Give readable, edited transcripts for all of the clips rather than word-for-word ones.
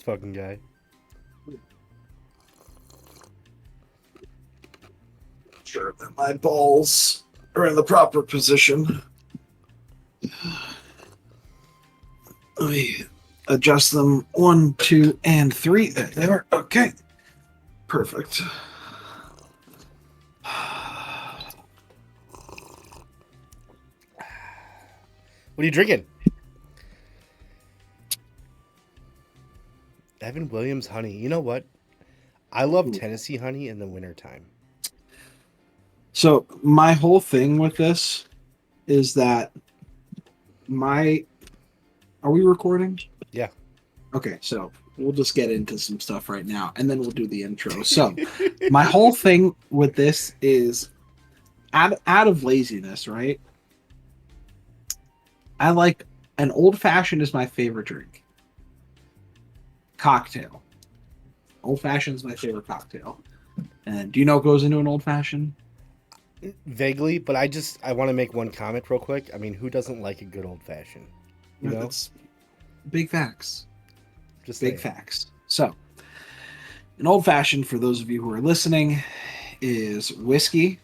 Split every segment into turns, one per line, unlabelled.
fucking guy.
Sure that my balls are in the proper position. Let me adjust them 1, 2, and 3. There they are. Okay. Perfect.
What are you drinking? Evan Williams honey. You know what? I love Tennessee honey in the wintertime.
So my whole thing with this is that are we recording?
Yeah.
Okay, so we'll just get into some stuff right now, and then we'll do the intro. So my whole thing with this is out of laziness, right? I like an old fashioned is my favorite drink. Cocktail. Old fashioned is my favorite cocktail. And do you know what goes into an old fashioned?
Vaguely, but I want to make one comment real quick. I mean, who doesn't like a good old fashioned? You know?
That's big facts.
Just
big facts. So, an old fashioned, for those of you who are listening, is whiskey,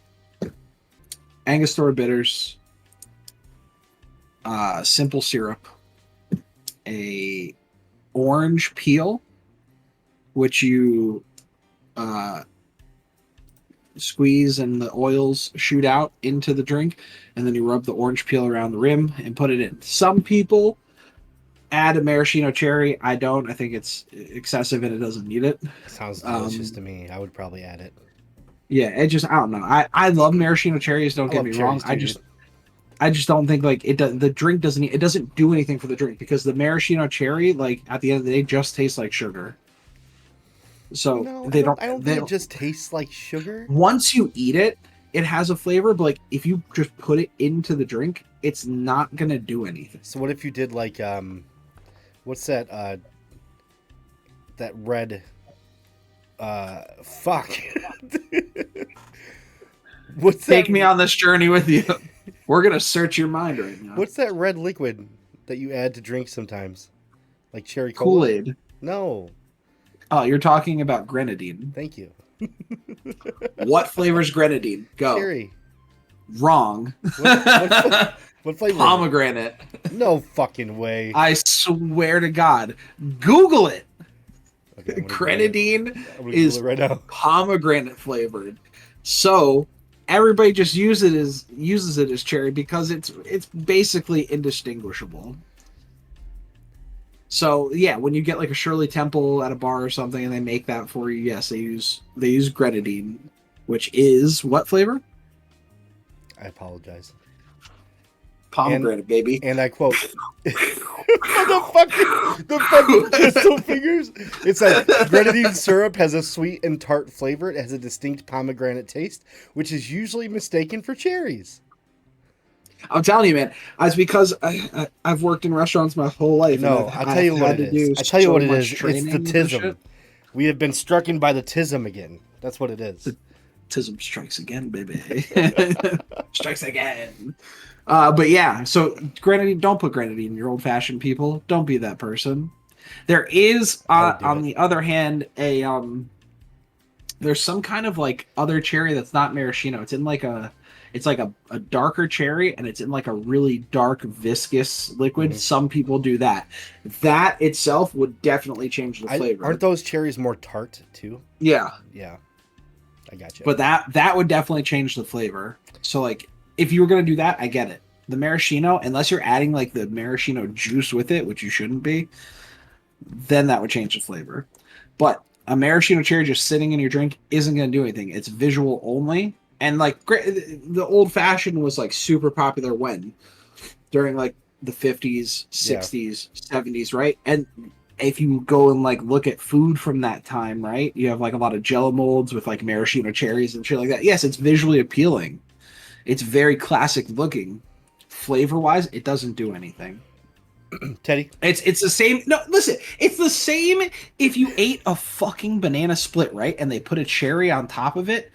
Angostura bitters, simple syrup, a orange peel, which you squeeze and the oils shoot out into the drink, and then you rub the orange peel around the rim and put it in. Some people add a maraschino cherry. I don't. I think it's excessive and it doesn't need it.
Sounds delicious to me. I would probably add it.
Yeah, it just, I don't know. I love maraschino cherries. Don't get me wrong. I just don't think like it does. The drink doesn't do anything for the drink, because the maraschino cherry, like at the end of the day, just tastes like sugar. So I don't think
it just tastes like sugar.
Once you eat it, it has a flavor, but like if you just put it into the drink, it's not gonna do anything.
So what if you did like what's that that red fuck what's that?
Take me on this journey with you. We're gonna search your mind right now.
What's that red liquid that you add to drinks sometimes, like cherry cola?
Kool-Aid?
No.
Oh, you're talking about grenadine.
Thank you.
What flavor's grenadine? Go.
Cherry.
Wrong.
What flavor?
Pomegranate.
No fucking way.
I swear to God. Google it.
Okay,
Grenadine is
right now.
Pomegranate flavored. So everybody just uses it as cherry because it's basically indistinguishable. So yeah, when you get like a Shirley Temple at a bar or something and they make that for you, yes, they use grenadine, which is what flavor?
I apologize.
Pomegranate, baby.
And I quote the fucking crystal fingers. It says grenadine syrup has a sweet and tart flavor. It has a distinct pomegranate taste, which is usually mistaken for cherries.
I'm telling you, man. It's because I've worked in restaurants my whole life.
No, I'll tell you what it is. It's the tism. We have been struck by the tism again. That's what it is.
The tism strikes again, baby. Strikes again. But yeah, so grenadine. Don't put grenadine in your old fashioned, people. Don't be that person. There is, on the other hand, there's some kind of like other cherry that's not maraschino. It's like a darker cherry, and it's in like a really dark viscous liquid. Mm-hmm. Some people do that. That itself would definitely change the flavor.
Aren't those cherries more tart too?
Yeah.
Yeah. I got you.
But that would definitely change the flavor. So like if you were going to do that, I get it. The maraschino, unless you're adding like the maraschino juice with it, which you shouldn't be, then that would change the flavor. But a maraschino cherry just sitting in your drink isn't going to do anything. It's visual only. And like the old fashioned was like super popular during like the 50s, 60s, 70s, right? And if you go and like look at food from that time, right? You have like a lot of Jello molds with like maraschino cherries and shit like that. Yes, it's visually appealing. It's very classic looking. Flavor wise, it doesn't do anything.
Teddy,
it's the same. No, listen, it's the same if you ate a fucking banana split, right? And they put a cherry on top of it.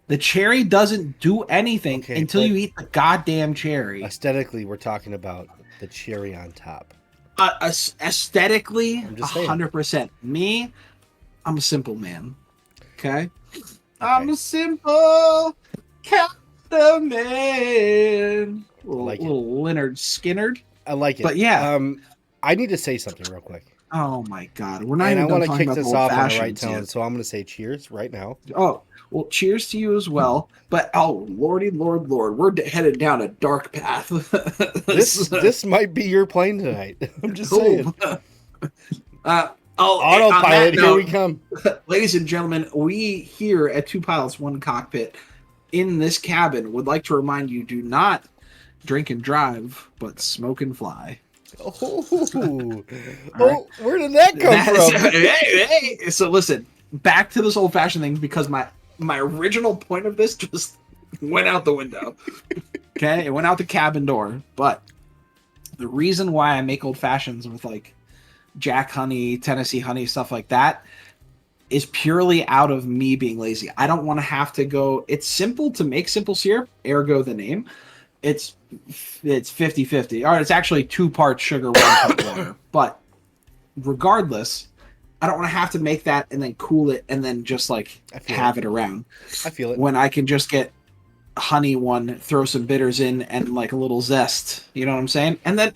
The cherry doesn't do anything until you eat the goddamn cherry.
Aesthetically, we're talking about the cherry on top.
Aesthetically,
I'm just saying.
100%. Me, I'm a simple man. Okay? I'm
Okay.
a simple kind of man.
like it.
Little Leonard Skinnerd.
I like it.
But yeah.
I need to say something real quick.
Oh my God. We're not
And I
even done
want to
talking
kick
about the
this
old
off on the right
fashions
tone,
yet.
so I'm going to say cheers right now.
Oh, well, cheers to you as well. But oh, lordy, lord, we're headed down a dark path.
This might be your plane tonight. I'm just saying.
On
Autopilot,
that
here we
note,
come.
ladies and gentlemen, we here at Two Pilots, One Cockpit in this cabin would like to remind you, do not drink and drive, but smoke and fly.
Oh,
right.
Where did that come from?
Hey. So listen, back to this old-fashioned thing, because my original point of this just went out the window. Okay, it went out the cabin door. But the reason why I make old fashions with like Jack honey, Tennessee honey, stuff like that is purely out of me being lazy. I don't want to have to go. It's simple to make simple syrup, ergo the name. It's 50-50. All right, it's actually 2 parts sugar, 1 part water. But regardless, I don't want to have to make that and then cool it and then just like have it around.
I feel it.
When I can just get honey one, throw some bitters in and like a little zest. You know what I'm saying? And then,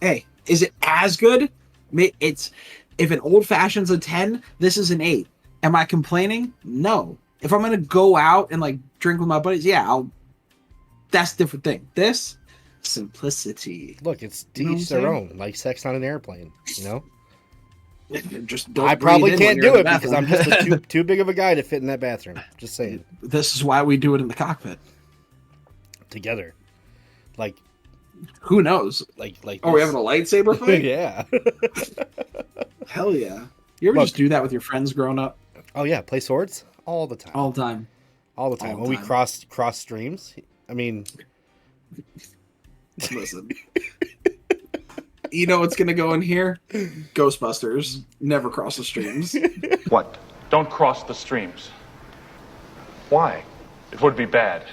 hey, is it as good? It's if an old fashioned's a 10, this is an 8. Am I complaining? No. If I'm gonna go out and like drink with my buddies, yeah, that's a different thing. This simplicity.
Look, it's to each their own. Like sex on an airplane, you know.
Just don't.
I probably can't do it because I'm just too big of a guy to fit in that bathroom. Just saying.
This is why we do it in the cockpit
together. Like,
who knows?
Like.
Oh, we having a lightsaber fight?
Yeah.
Hell yeah! You ever just do that with your friends growing up?
Oh yeah, play swords all the time.
All the time.
All the time. When we cross streams, I mean,
listen. You know what's gonna go in here? Ghostbusters. Never cross the streams.
What? Don't cross the streams.
Why?
It would be bad.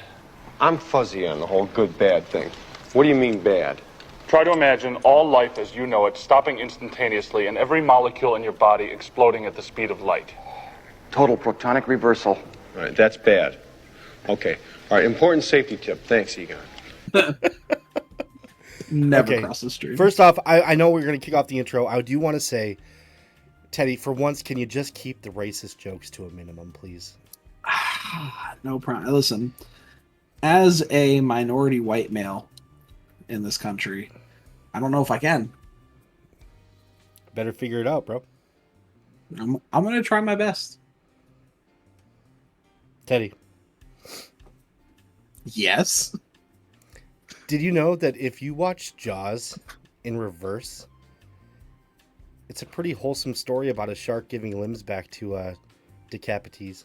I'm fuzzy on the whole good-bad thing. What do you mean bad?
Try to imagine all life as you know it stopping instantaneously and every molecule in your body exploding at the speed of light.
Total protonic reversal. All right, that's bad. Okay. All right, important safety tip. Thanks, Egon.
Never cross the street.
First off, I know we're going to kick off the intro. I do want to say, Teddy, for once, can you just keep the racist jokes to a minimum, please?
No problem. Listen, as a minority white male in this country, I don't know if I can.
Better figure it out, bro.
I'm going to try my best.
Teddy.
Yes.
Did you know that if you watch Jaws in reverse, it's a pretty wholesome story about a shark giving limbs back to decapitees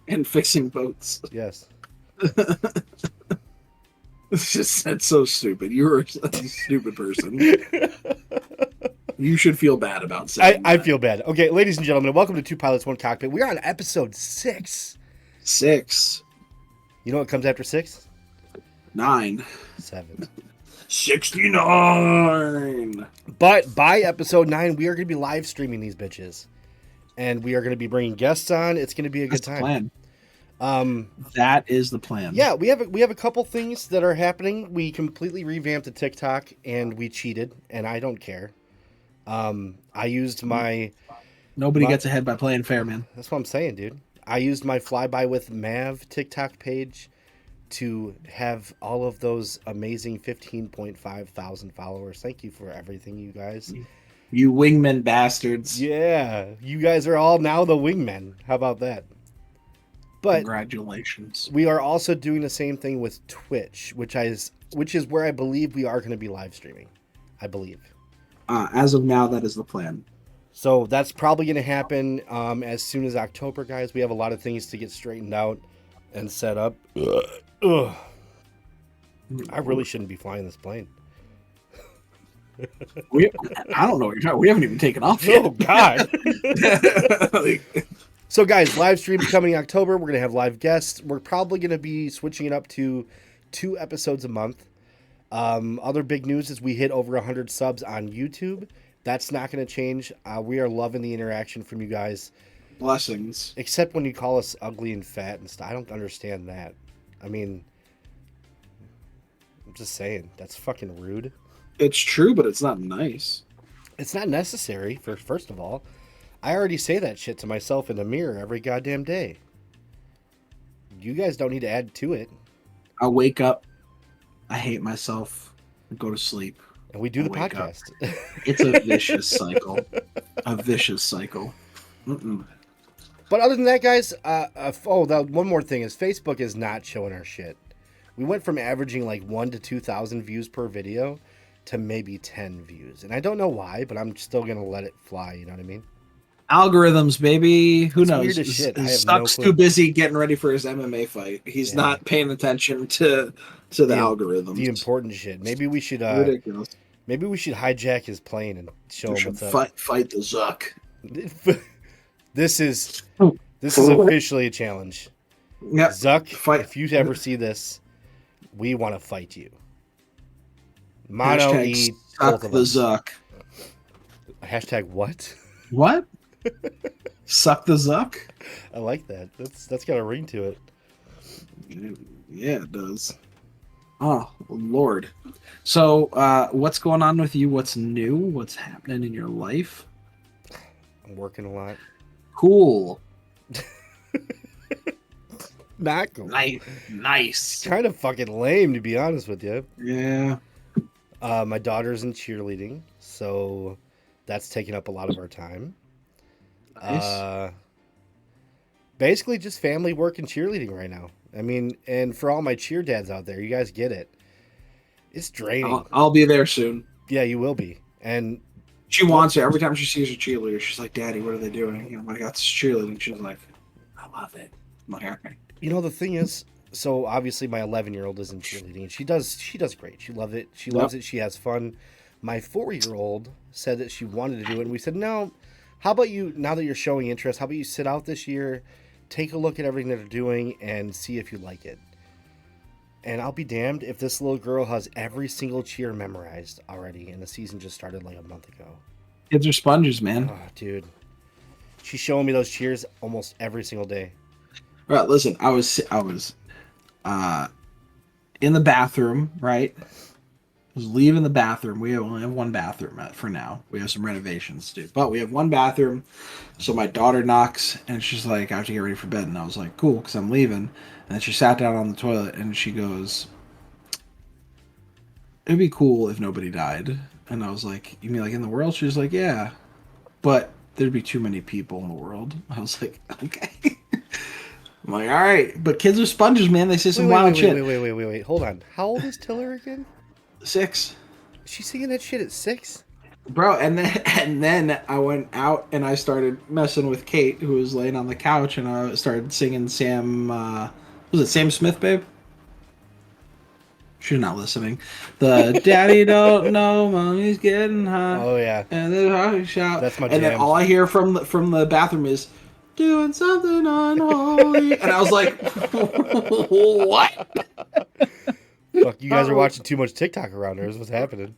and fixing boats?
Yes.
That's so stupid. You're a stupid person. You should feel bad about saying
I feel bad. Okay, ladies and gentlemen, welcome to Two Pilots, One Cockpit. We're on episode 6.
6.
You know what comes after 6?
9.
7.
69.
But by episode 9, we are going to be live streaming these bitches, and we are going to be bringing guests on. It's going to be a good time.
Plan. That is the plan.
Yeah, we have a couple things that are happening. We completely revamped the TikTok, and we cheated, and I don't care. I used
Nobody gets ahead by playing fair, man.
That's what I'm saying, dude. I used my Flyby with Mav TikTok page to have all of those amazing 15.5 thousand followers. Thank you for everything, you guys.
You wingmen bastards.
Yeah, you guys are all now the wingmen. How about that? But
congratulations.
We are also doing the same thing with Twitch, which is where I believe we are going to be live streaming. I believe.
As of now, that is the plan.
So that's probably going to happen as soon as October, guys. We have a lot of things to get straightened out and set up. Ugh. I really shouldn't be flying this plane.
I don't know what you're talking. We haven't even taken off yet.
Oh, God. So, guys, live stream coming October. We're going to have live guests. We're probably going to be switching it up to 2 episodes a month. Other big news is we hit over 100 subs on YouTube. That's not going to change. We are loving the interaction from you guys.
Blessings.
Except when you call us ugly and fat and stuff. I don't understand that. I mean, I'm just saying. That's fucking rude.
It's true, but it's not nice.
It's not necessary, first of all. I already say that shit to myself in the mirror every goddamn day. You guys don't need to add to it.
I wake up, I hate myself, and go to sleep.
And we do the podcast.
It's a vicious cycle. A vicious cycle. Mm-mm.
But other than that, guys, one more thing is Facebook is not showing our shit. We went from averaging like 1,000 to 2,000 views per video to maybe 10 views. And I don't know why, but I'm still going to let it fly. You know what I mean?
Algorithms, baby. Who knows?
Weird as shit.
Suck's too busy getting ready for his MMA fight. He's not paying attention to the algorithms.
The important shit. Maybe we should
ridiculous.
Maybe we should hijack his plane and show him what's up.
Fight the Zuck.
This is officially a challenge.
Yep.
Zuck, if you ever see this, we want to fight you. Mono E
suck the Zuck.
Hashtag what?
What? Suck the Zuck?
I like that. That's got a ring to it.
Yeah, it does. Oh, Lord. So, what's going on with you? What's new? What's happening in your life?
I'm working a lot.
Cool.
Not cool.
Nice.
Kind of fucking lame, to be honest with you.
Yeah.
My daughter's in cheerleading, so that's taking up a lot of our time.
Nice.
Basically just family work and cheerleading right now. I mean, and for all my cheer dads out there, you guys get it. It's draining.
I'll be there soon.
Yeah, you will be. And
she wants it. Every time she sees a cheerleader, she's like, Daddy, what are they doing? You know, I got this cheerleading. She's like, I love it. I'm like, all right.
You know, the thing is, so obviously my 11-year-old is in cheerleading, and she does great. She loves it. She loves it. She has fun. My 4-year-old said that she wanted to do it, and we said, no, how about you, now that you're showing interest, how about you sit out this year, take a look at everything that they're doing, and see if you like it. And I'll be damned if this little girl has every single cheer memorized already, and the season just started like a month ago.
Kids are sponges, man.
Oh, dude. She's showing me those cheers almost every single day.
All right, listen, I was in the bathroom, right? I was leaving the bathroom. We only have one bathroom for now. We have some renovations to do, but we have one bathroom. So my daughter knocks, and she's like, I have to get ready for bed. And I was like, cool, because I'm leaving. And then she sat down on the toilet, and she goes, it'd be cool if nobody died. And I was like, you mean like in the world? She was like, yeah, but there'd be too many people in the world. I was like, okay. I'm like, all right, but kids are sponges, man. They say some wild shit.
Wait. Hold on. How old is Tiller again?
6.
She's singing that shit at 6?
Bro, and then I went out and I started messing with Kate, who was laying on the couch, and I started singing Sam, was it Sam Smith, babe? She's not listening. The daddy don't know, mommy's getting hot.
Oh yeah.
And then I shout.
That's my jam.
And then all I hear from the bathroom is doing something unholy, and I was like, what?
Fuck, you guys are watching too much TikTok around here. Is what's happening.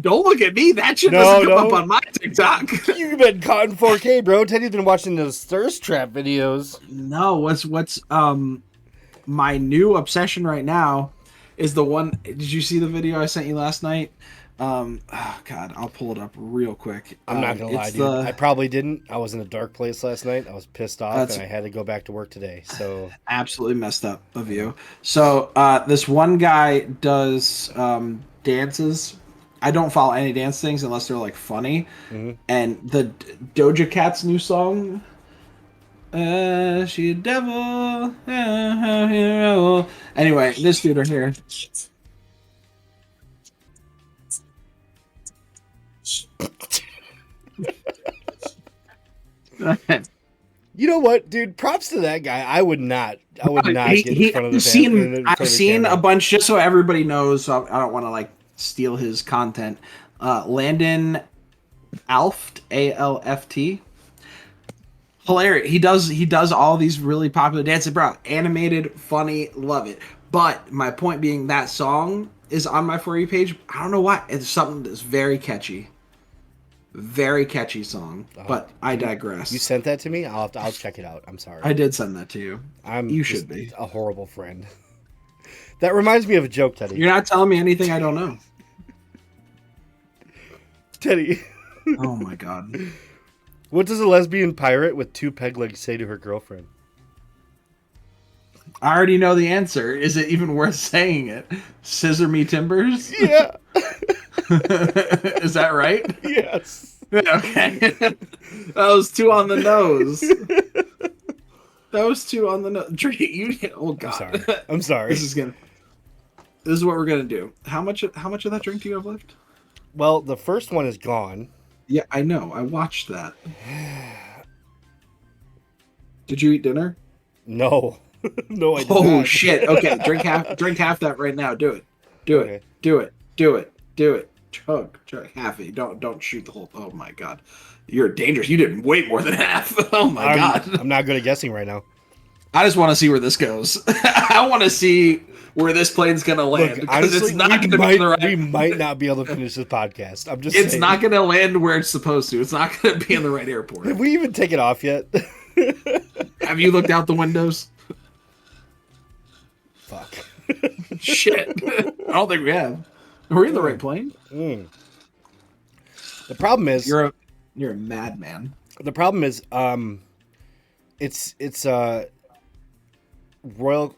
Don't look at me. That shit doesn't come up on my TikTok.
You've been caught in 4K, bro. Teddy's been watching those thirst trap videos.
No, what's my new obsession right now is the one. Did you see the video I sent you last night? Oh God, I'll pull it up real quick.
I'm not gonna lie, dude. I probably didn't. I was in a dark place last night. I was pissed off, and I had to go back to work today. So
absolutely messed up of you. So this one guy does dances. I don't follow any dance things unless they're like funny. Mm-hmm. And the Doja Cat's new song, she a devil. Anyway, this dude right here.
You know what, dude? Props to that guy. I would not get in front of the
I've seen a bunch, just so everybody knows. So I don't want to like steal his content. Landon Alft, ALFT. Hilarious. He does all these really popular dances, bro. Animated, funny, love it. But my point being, that song is on my For You page. I don't know why. It's something that's very catchy. Very catchy song. But I digress.
You sent that to me? I'll check it out. I'm sorry.
I did send that to you. You should
just
be
a horrible friend. That reminds me of a joke, Teddy.
You're not telling me anything I don't know.
Teddy.
Oh my god.
What does a lesbian pirate with 2 peg legs say to her girlfriend?
I already know the answer. Is it even worth saying it? Scissor me timbers?
Yeah.
Is that right?
Yes.
Okay. That was 2 on the nose. That was 2 on the nose. Oh god.
I'm sorry.
This is what we're gonna do. How much of that drink do you have left?
Well, the first one is gone.
Yeah, I know. I watched that. Did you eat dinner?
No. No, I did
Oh
not.
shit. Okay, drink half that right now. Do it. Do
Okay.
it. Do it. Do it. Do it. Chug half it. Don't shoot the whole. Oh my god. You're dangerous. You did way more than half. Oh my god.
I'm not good at guessing right now.
I just want to see where this goes. I want to see where this plane's gonna land.
Look,
because
honestly,
it's not going to be in the right.
we might not be able to finish this podcast. I'm just
It's
saying.
not going to land where it's supposed to. It's not going to be in the right airport.
Have we even taken off yet?
Have you looked out the windows?
Fuck.
Shit. I don't think we have. Are we in the right plane?
The problem is
You're a madman.
the problem is it's Royal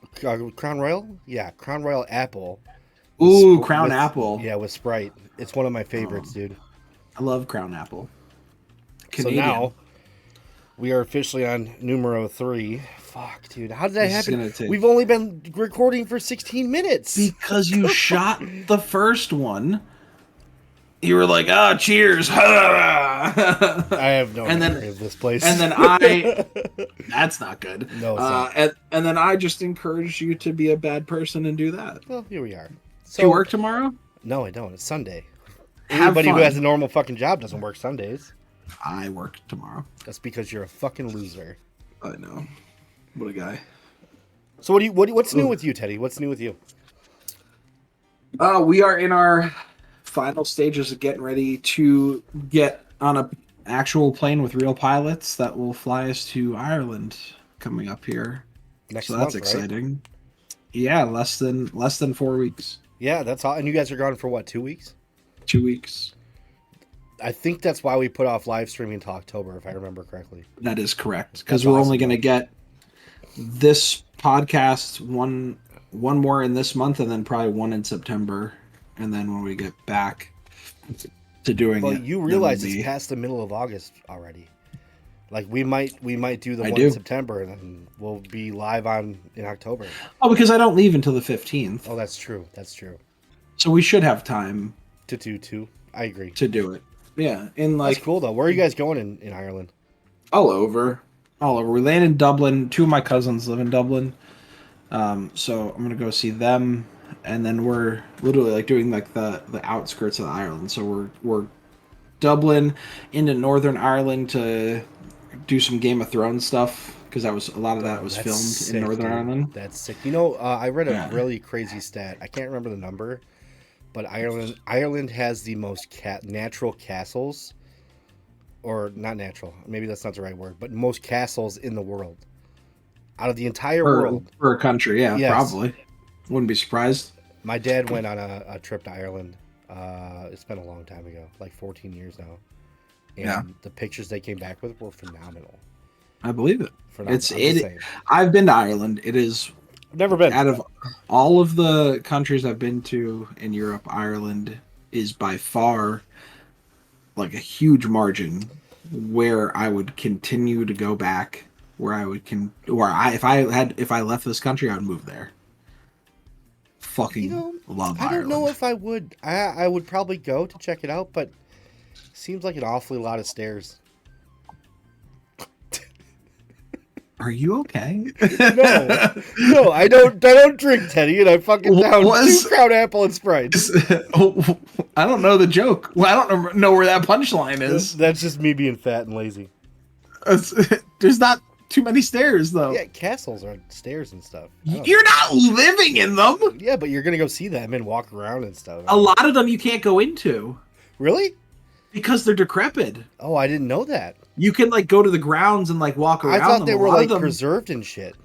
Crown Royal? Yeah, Crown Royal Apple.
Ooh, Crown Apple.
Yeah, with Sprite. It's one of my favorites, dude.
I love Crown Apple.
So
Canadian.
now we are officially on numero 3. Fuck, dude. How did that
This is gonna
happen?
take-
We've only been recording for 16 minutes.
Because you shot the first one. You were like, cheers.
I have no memory of this place.
And then that's not good.
No, it's not.
And then I just encouraged you to be a bad person and do that.
Well, here we are.
Do
So,
you work tomorrow?
No, I don't. It's Sunday.
Have
Anybody who
fun.
has a normal fucking job doesn't work Sundays.
I work tomorrow.
That's because you're a fucking loser.
I know. What a guy.
So what's new with you, Teddy? What's new with you?
We are in our final stages of getting ready to get on a actual plane with real pilots that will fly us to Ireland coming up here.
Next
So
month,
that's
right?
exciting. Yeah, less than 4 weeks.
Yeah, that's all. And you guys are gone for what, 2 weeks?
2 weeks.
I think that's why we put off live streaming until October, if I remember correctly.
That is correct. Because
That's
we're
awesome,
only going to
though.
get this podcast one more in this month, and then probably one in September, and then when we get back to doing
Well,
it,
you
then
realize
we'll
it's
be-
past the middle of August already. Like we might do the
I
one
do.
in September, and then we'll be live in October.
Oh, because I don't leave until the 15th,
Oh, that's true. That's true.
so we should have time
To do two. I agree.
to do it. Yeah, in
That's
like
cool though. Where are you guys going in Ireland?
all over. We land in Dublin. 2 of my cousins live in Dublin, so I'm gonna go see them, and then we're literally like doing like the outskirts of Ireland. So we're Dublin into Northern Ireland to do some Game of Thrones stuff because a lot of that was
That's
filmed
sick,
in Northern
dude.
Ireland.
That's sick. You know, I read a
Yeah.
really crazy stat. I can't remember the number, but Ireland has the most natural castles, or not natural. Maybe that's not the right word, but most castles in the world. Out of the entire world.
For a country, yeah,
Yes.
probably. Wouldn't be surprised.
My dad went on a trip to Ireland. It's been a long time ago, like 14 years now. And
Yeah.
the pictures they came back with were phenomenal.
I believe it.
Phenomenal.
It's
I'm just
it.
saying.
I've been to Ireland. It is
I've never been.
out of all of the countries I've been to in Europe, Ireland is by far like a huge margin where I would continue to go back. If I left this country, I would move there. Fucking
You know,
love
I
Ireland.
don't know if I would. I would probably go to check it out, but seems like an awfully lot of stairs.
Are you okay?
No, I don't drink, Teddy, and I fucking down
Was-
2 Crown Apple and Sprite.
I don't know the joke. Well, I don't know where that punchline is.
That's just me being fat and lazy.
There's not too many stairs, though.
Yeah, castles are stairs and stuff.
You're not living in them.
Yeah, but you're gonna go see them and walk around and stuff.
A lot of them you can't go into.
Really?
Because they're decrepit.
Oh, I didn't know that.
You can like go to the grounds and like walk around.
I thought
them.
they were like preserved and shit.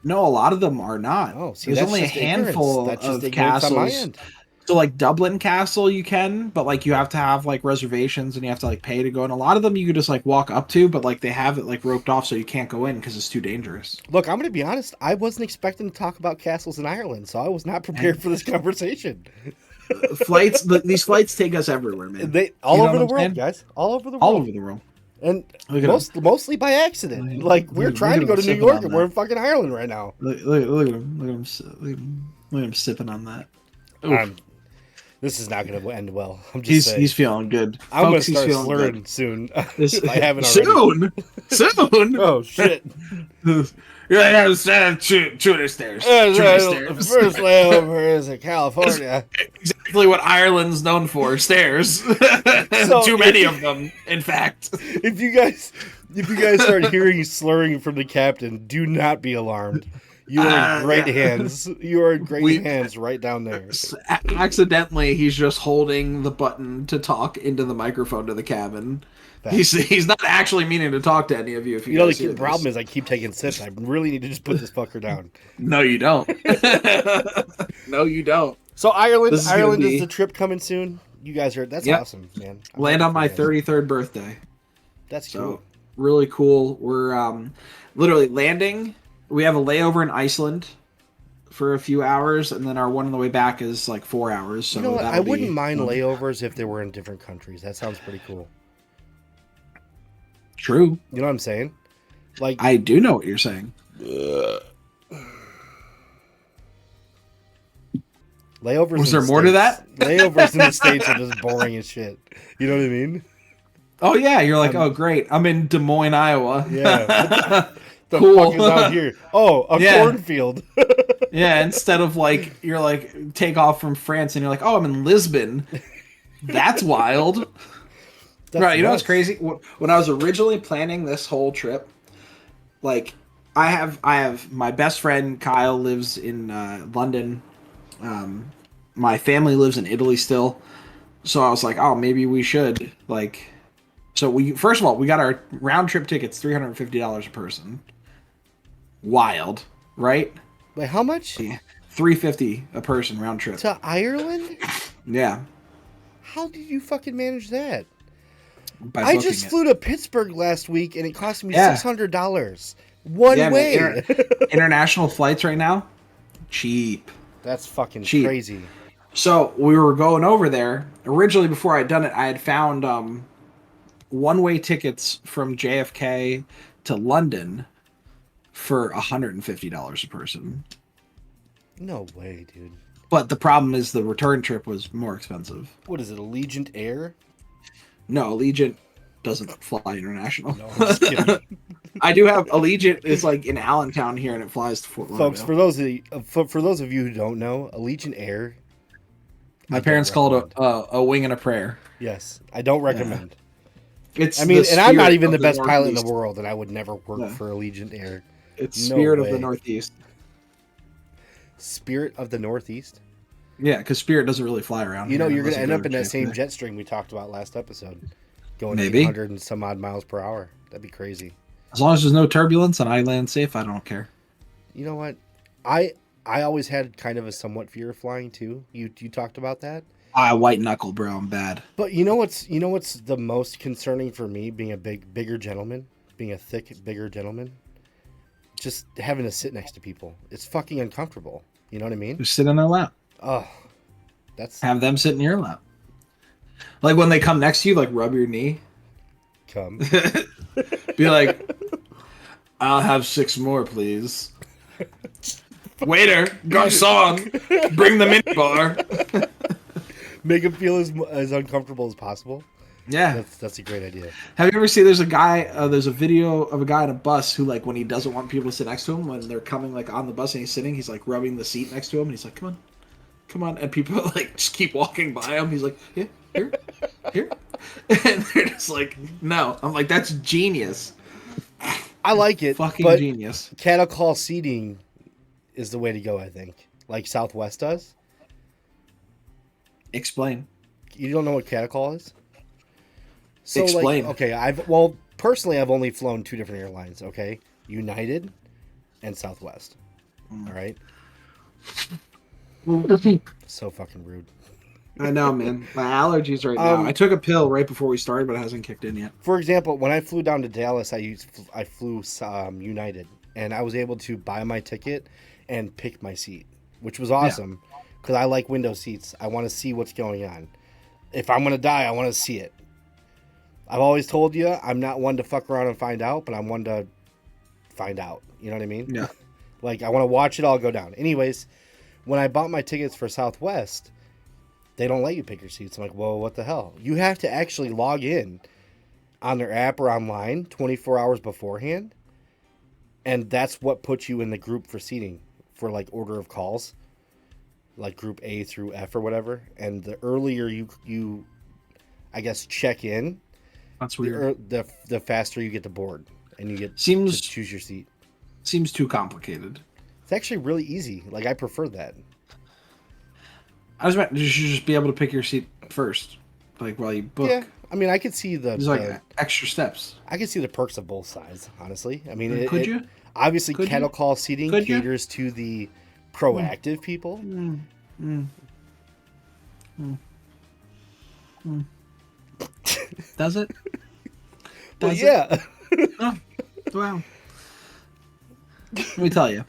No, a lot of them are not.
Oh, see,
there's only a handful of castles. So like Dublin Castle you can, but like you have to have like reservations and you have to like pay to go in. A lot of them you could just like walk up to, but like they have it like roped off so you can't go in because it's too dangerous.
Look, I'm gonna be honest. I wasn't expecting to talk about castles in Ireland, so I was not prepared for this conversation.
These flights take us everywhere, man.
They all over the world, guys. All over the world.
All over the world.
And mostly by accident. Like we're trying to go to New York and we're in fucking Ireland right now.
Look at him. Look at him sipping on that.
This is not going to end well. I'm just saying.
He's feeling good.
I'm going to start slurring soon. If I haven't
already. Soon?
Oh, shit.
Yeah, Tudor stairs.
First layover is in California.
Exactly what Ireland's known for, stairs. Too many of them, in fact.
If you guys start hearing slurring from the captain, do not be alarmed. You are in great hands. You are in great hands right down there.
Accidentally, he's just holding the button to talk into the microphone to the cabin. He's not actually meaning to talk to any of you. If you
know, the problem is I keep taking sips. I really need to just put this fucker down.
No, you don't. No, you don't.
So Ireland is the trip coming soon. You guys are awesome, man.
Land on my 33rd birthday.
That's cool.
Really cool. We're literally landing. We have a layover in Iceland for a few hours, and then our one on the way back is like 4 hours. So
you know what? I wouldn't mind layovers if they were in different countries. That sounds pretty cool.
True.
You know what I'm saying? Like
I do know what you're saying.
Layovers.
Was there more to that?
Layovers in the States are just boring as shit. You know what I mean?
Oh yeah, you're like, oh great, I'm in Des Moines, Iowa.
Yeah. The fuck is out here? Oh, a cornfield.
Yeah, instead of like you're like take off from France and you're like, oh, I'm in Lisbon. That's wild. Right, you know what's crazy? When I was originally planning this whole trip, like I have my best friend Kyle lives in London. My family lives in Italy still. So I was like, oh, maybe we should like. So we first of all we got our round trip tickets $350 a person. Wild, right?
Wait, how much?
$350 a person round trip
to Ireland.
Yeah.
How did you fucking manage that?
I
just flew to Pittsburgh last week and it cost me $600 one way.
International flights right now, cheap.
That's fucking cheap. Crazy.
So we were going over there originally. Before I'd done it, I had found one-way tickets from JFK to London for $150 a person.
No way, dude.
But the problem is the return trip was more expensive.
What is it, Allegiant Air?
No, Allegiant doesn't fly international.
No, I'm just kidding.
I do have Allegiant. It's like in Allentown here, and it flies to Fort Lauderdale.
Folks, for those of you who don't know, Allegiant Air.
My parents called it a wing and a prayer.
Yes, I don't recommend.
It's.
I mean, and I'm not even the best pilot in the world, and I would never work for Allegiant Air.
It's Spirit of the Northeast.
Spirit of the Northeast?
Yeah, because Spirit doesn't really fly around.
You know, you're going to end up in that same jet stream we talked about last episode. Going 800 and some odd miles per hour. That'd be crazy.
As long as there's no turbulence and I land safe, I don't care.
You know what? I always had kind of a somewhat fear of flying too. You talked about that?
White knuckle, bro. I'm bad.
But you know what's the most concerning for me, being a bigger gentleman, being a thick, bigger gentleman? Just having to sit next to people. It's fucking uncomfortable. You know what I mean?
Just sit in their lap.
Oh,
have them sit in your lap. Like when they come next to you, like rub your knee.
Come.
Be like, I'll have 6 more, please. Waiter, garçon, bring the mini bar.
Make them feel as uncomfortable as possible.
Yeah,
that's a great idea.
Have you ever seen? There's a video of a guy on a bus who, like, when he doesn't want people to sit next to him, when they're coming like on the bus and he's sitting, he's like rubbing the seat next to him, and he's like, come on, and people like just keep walking by him. He's like, yeah, here, and they're just like, no. I'm like, that's genius.
I like it,
Fucking
but
genius.
cattle call seating is the way to go, I think. Like Southwest does.
Explain.
You don't know what cattle call is? So
Explain.
like, okay, personally I've only flown 2 different airlines, okay? United and Southwest. All right? So fucking rude.
I know, man. My allergies right now. I took a pill right before we started, but it hasn't kicked in yet.
For example, when I flew down to Dallas, I flew United, and I was able to buy my ticket and pick my seat, which was awesome because I like window seats. I want to see what's going on. If I'm gonna die, I want to see it. I've always told you I'm not one to fuck around and find out, but I'm one to find out. You know what I mean?
Yeah.
Like I want to watch it all go down. Anyways, when I bought my tickets for Southwest, they don't let you pick your seats. I'm like, well, what the hell? You have to actually log in on their app or online 24 hours beforehand. And that's what puts you in the group for seating for like order of calls, like group A through F or whatever. And the earlier you I guess, check in,
That's weird.
the faster you get to board and you get
Seems
to choose your seat.
Seems too complicated.
It's actually really easy. Like I prefer that.
I was meant you should just be able to pick your seat first, like while you book.
Yeah, I mean, I could see
There's like extra steps.
I could see the perks of both sides. Honestly, I mean,
Could you?
Obviously,
Could
cattle
you?
call seating
Could you?
caters to the proactive people.
Does it?
Well,
Does it?
yeah.
Oh, wow. Let me tell you,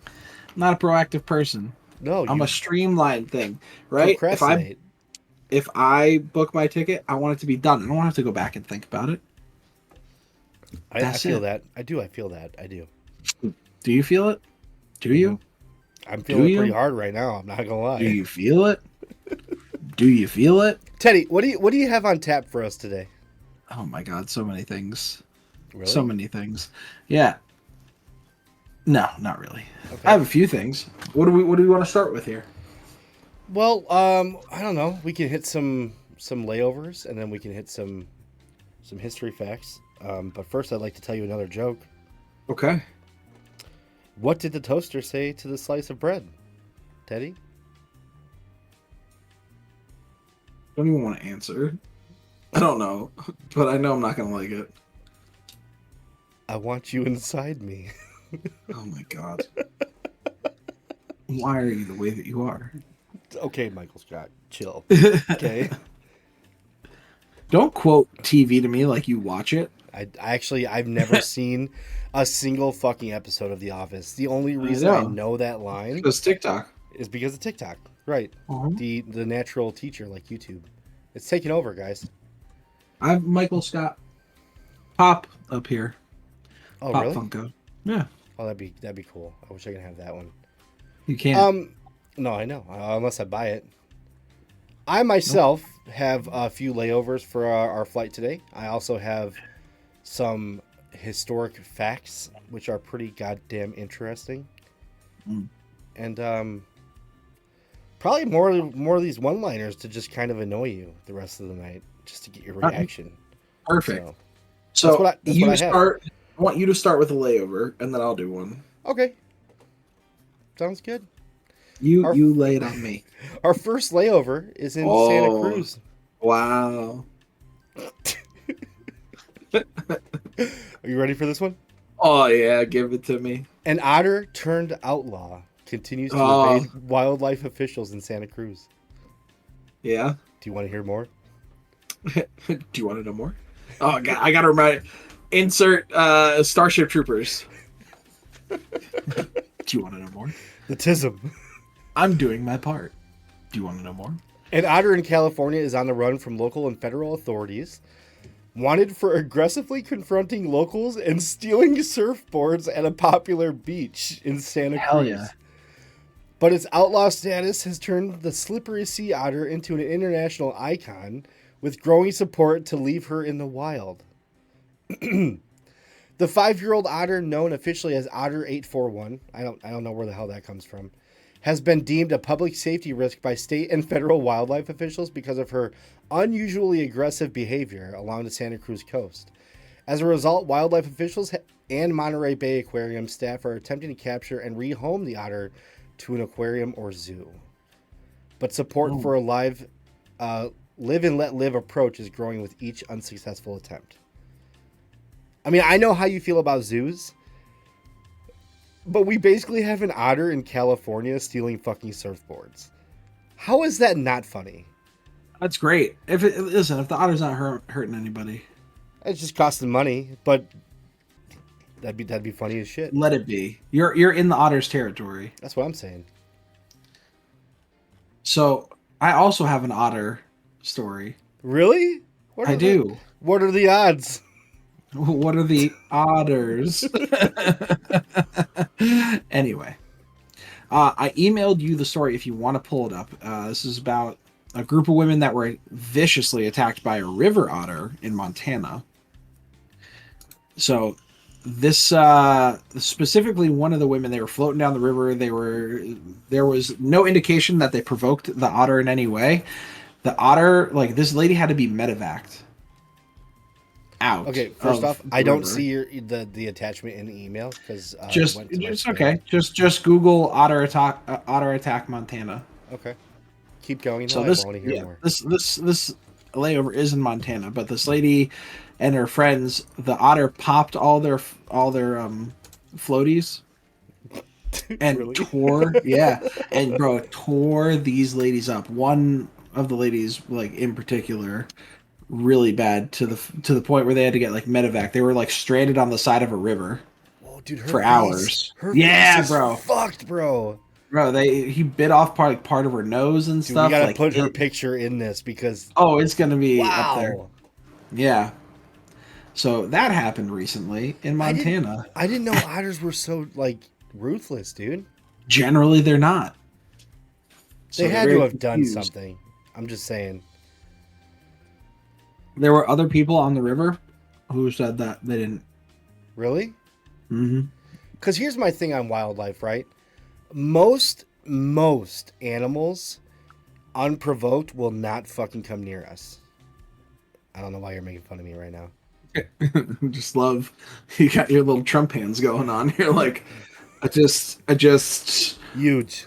I'm not a proactive person.
No,
I'm
you
a streamlined thing, right?
procrastinate.
If I book my ticket, I want it to be done. I don't have to go back and think about it.
I
That's
feel
it.
that. I do. I feel that. I do.
Do you feel it? Do you?
I'm feeling
you?
pretty hard right now. I'm not gonna lie.
Do you feel it? Do you feel it?
Teddy, what do you have on tap for us today?
Oh my god, so many things.
Really?
So many things. Yeah. No, not really.
Okay.
I have a few things. What do we want to start with here?
Well, I don't know. We can hit some layovers, and then we can hit some history facts. But first, I'd like to tell you another joke.
Okay.
What did the toaster say to the slice of bread, Teddy?
Don't even want to answer. I don't know, but I know I'm not gonna like it.
I want you inside me.
Oh my god. Why are you the way that you are?
Okay, Michael Scott, chill. Okay.
Don't quote TV to me like you watch it.
I've never seen a single fucking episode of The Office. The only reason I know that line
Because TikTok
is because of TikTok. Right.
Uh-huh.
The natural teacher like YouTube. It's taking over, guys.
I have Michael Scott Pop up here.
Oh,
Pop
really?
Funko. Yeah,
Oh, that'd be cool. I wish I could have that one.
you can't.
No, I know. Unless I buy it. I myself have a few layovers for our flight today. I also have some historic facts, which are pretty goddamn interesting. And probably more of these one-liners to just kind of annoy you the rest of the night, just to get your reaction.
Perfect.
So,
So
that's
you
what I have.
start. I want you to start with a layover, and then I'll do one.
Okay. Sounds good.
You lay it on me.
Our first layover is in Santa Cruz.
Wow.
Are you ready for this one?
Oh yeah, give it to me.
An otter turned outlaw continues to evade wildlife officials in Santa Cruz.
Yeah.
Do you want to hear more?
Do you want to know more? Oh god, I gotta remind. Insert Starship Troopers. Do you want to know more?
The TISM.
I'm doing my part. Do you want to know more?
An otter in California is on the run from local and federal authorities, wanted for aggressively confronting locals and stealing surfboards at a popular beach in Santa Cruz.
Hell yeah.
But its outlaw status has turned the slippery sea otter into an international icon, with growing support to leave her in the wild. The 5-year-old otter, known officially as Otter 841, I don't know where the hell that comes from, has been deemed a public safety risk by state and federal wildlife officials because of her unusually aggressive behavior along the Santa Cruz coast. As a result, wildlife officials and Monterey Bay Aquarium staff are attempting to capture and rehome the otter to an aquarium or zoo. But support for a live and let live approach is growing with each unsuccessful attempt. I mean, I know how you feel about zoos, but we basically have an otter in California stealing fucking surfboards. How is that not funny?
That's great. If the otter's not hurting anybody,
It's just costing money, but that'd be funny as shit.
let it be. You're in the otter's territory.
That's what I'm saying.
So I also have an otter story.
Really?
I do.
What are the odds?
What are the otters? Anyway, I emailed you the story if you want to pull it up. This is about a group of women that were viciously attacked by a river otter in Montana. So this specifically one of the women, they were floating down the river. There was no indication that they provoked the otter in any way. The otter, like this lady had to be medevaced out.
Okay, first off, I don't
river.
see the attachment in the email because
It's okay. Just Google otter attack Montana.
Okay, keep going.
So
I want to hear more.
this layover is in Montana, but this lady and her friends, the otter popped all their floaties and
Really?
tore these ladies up. One of the ladies, like in particular, really bad to the point where they had to get like medevac. They were like stranded on the side of a river
Whoa, dude,
for hours.
Her
Yeah,
face is
bro.
fucked, bro.
Bro, he bit off part of her nose and
Dude,
stuff.
we gotta
like,
put her picture in this because
oh, it's gonna be up there.
wow.
Yeah. So that happened recently in Montana.
I didn't know otters were so like ruthless, dude.
Generally, they're not. So
They
they're
had to
very
have done
confused.
something. I'm just saying.
There were other people on the river who said that they didn't.
Really?
Mm-hmm.
Because here's my thing on wildlife, right? Most animals, unprovoked, will not fucking come near us. I don't know why you're making fun of me right now.
Just love you got your little Trump hands going on. You're like, I just huge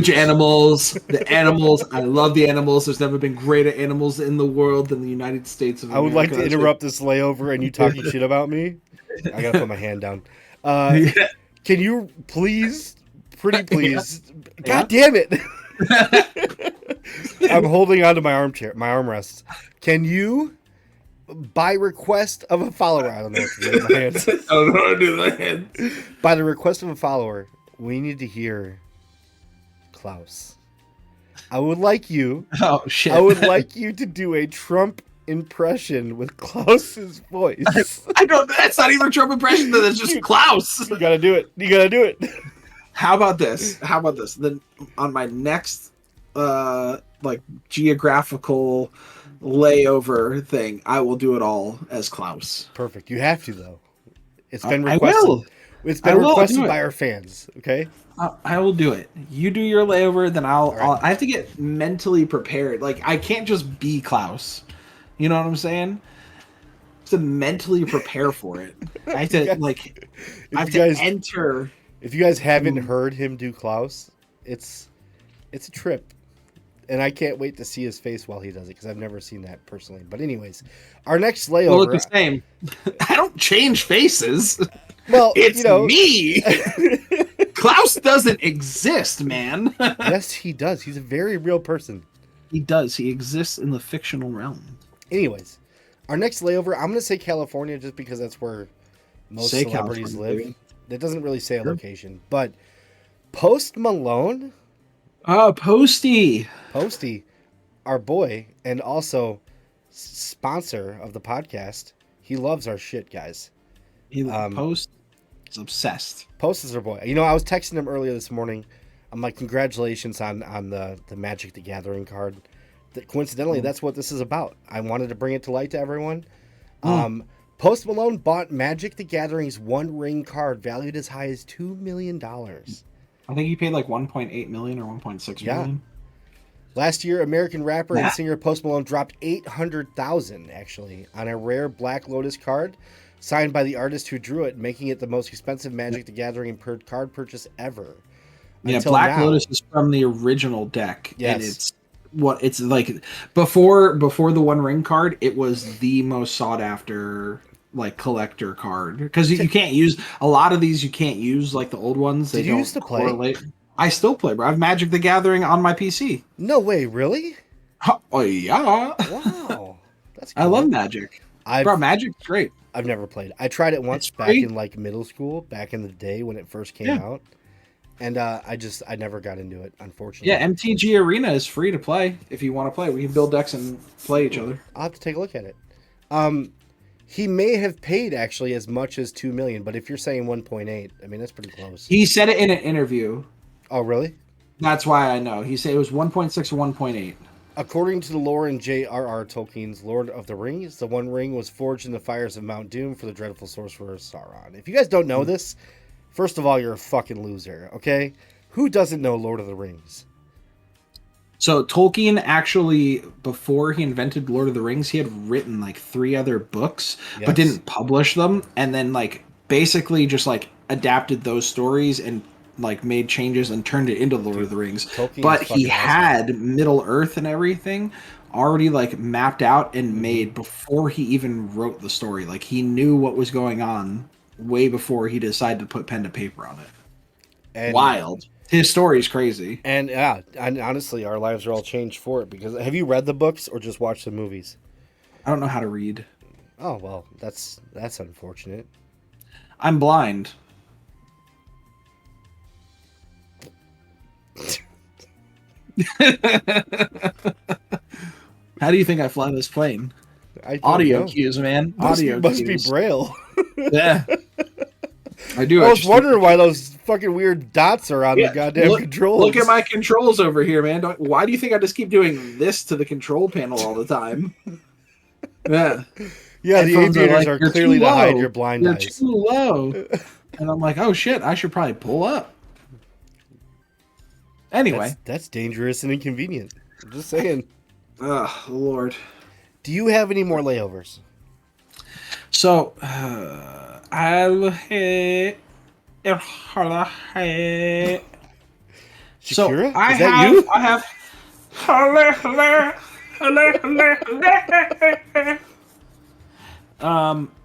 animals. The animals, I love the animals. There's never been greater animals in the world than the United States of
I
America.
would like to
That's
interrupt this layover and you talking shit about me. I gotta put my hand down. Can you please, pretty please, God damn it! I'm holding onto my armrests. Can you, by request of a follower, I don't know what to do with my hands.
I don't know how to do my hands.
By the request of a follower, we need to hear Klaus. I would like you.
Oh shit!
I would like you to do a Trump impression with Klaus's voice.
I don't. That's not even a Trump impression. That's just Klaus.
You gotta do it. You gotta do it.
How about this? Then on my next like geographical layover thing, I will do it all as Klaus.
Perfect. You have to though. It's been
I
requested.
will.
It's
I
been
will
requested
do it.
by our fans. Okay.
I will do it. You do your layover, then
right.
I have to get mentally prepared. Like I can't just be Klaus. You know what I'm saying? To mentally prepare for it. I have to like. I have to enter.
If you guys haven't heard him do Klaus, it's a trip, and I can't wait to see his face while he does it because I've never seen that personally. But anyways, our next layover.
We'll look the same. I don't change faces.
Well,
it's me. Klaus doesn't exist, man.
Yes, he does. He's a very real person.
He does. He exists in the fictional realm.
Anyways, our next layover, I'm going to say California just because that's where most celebrities live.
Baby.
That doesn't really say a location. But Post Malone.
Oh, Posty,
our boy, and also sponsor of the podcast. He loves our shit, guys.
Post is obsessed.
Post is our boy. You know, I was texting him earlier this morning. I'm like, congratulations on the Magic the Gathering card. Coincidentally, that's what this is about. I wanted to bring it to light to everyone. Post Malone bought Magic the Gathering's One Ring card valued as high as $2 million.
I think he paid like 1.8 million or 1.6 million.
Last year, American rapper and
Yeah.
singer Post Malone dropped 800,000 actually on a rare Black Lotus card signed by the artist who drew it, making it the most expensive Magic the Gathering card purchase ever.
Yeah,
Until
Black
now.
Lotus is from the original deck, and
Yes.
it's like before the One Ring card, it was the most sought after like collector card because you can't use a lot of these. You can't use like the old ones. They
Did you
don't
used to play?
correlate. I still play, bro. I have Magic the Gathering on my PC.
No way, really?
Oh yeah,
Wow. That's cool.
I love Magic. Bro, Magic's great.
I've never played. I tried it once
It's
back
free.
in like middle school, back in the day when it first came
Yeah.
out. And I never got into it, unfortunately.
Yeah, MTG Arena is free to play if you want to play. We can build decks and play each other.
I'll have to take a look at it. He may have paid actually as much as 2 million, but if you're saying 1.8, I mean that's pretty close.
He said it in an interview.
Oh, really?
That's why I know. He said it was 1.6 or 1.8.
According to the lore in J.R.R. Tolkien's Lord of the Rings, the One Ring was forged in the fires of Mount Doom for the dreadful sorcerer Sauron. If you guys don't know this, first of all, you're a fucking loser, okay? Who doesn't know Lord of the Rings?
So Tolkien actually, before he invented Lord of the Rings, he had written like 3 other books,
Yes.
but didn't publish them, and then like basically just like adapted those stories and like made changes and turned it into Lord of the Rings.
Tolkien
But
is
he
fucking awesome.
had Middle Earth and everything already like mapped out and
Mm-hmm.
made before he even wrote the story. Like he knew what was going on way before he decided to put pen to paper on it.
And,
Wild. His story's crazy.
And yeah, and honestly, our lives are all changed for it. Because have you read the books or just watched the movies?
I don't know how to read.
Oh well, that's unfortunate.
I'm blind. How do you think I fly this plane?
I don't
Audio
know.
cues, man.
Must,
Audio
must
cues.
be Braille.
Yeah. I do.
I was wondering why those fucking weird dots are on the goddamn controls.
Look at my controls over here, man. Why do you think I just keep doing this to the control panel all the time? Yeah.
Yeah, the
Headphones
aviators
like,
are
"You're
clearly
too
to hide
low.
your blind
You're
eyes.
too low. And I'm like, oh shit, I should probably pull up. Anyway.
That's dangerous and inconvenient. I'm just saying.
Oh, Lord.
Do you have any more layovers?
So, I'll So
Shakira?
I
Is that
have,
you?
I have.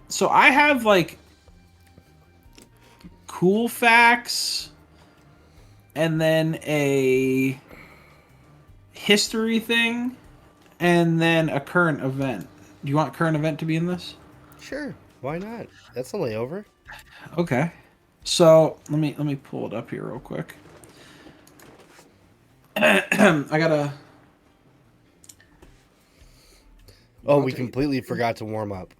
So I have like cool facts, and then a history thing, and then a current event. Do you want current event to be in this?
Sure. Why not? That's a layover.
Okay. So let me pull it up here real quick. I gotta.
Oh, we completely forgot to warm up.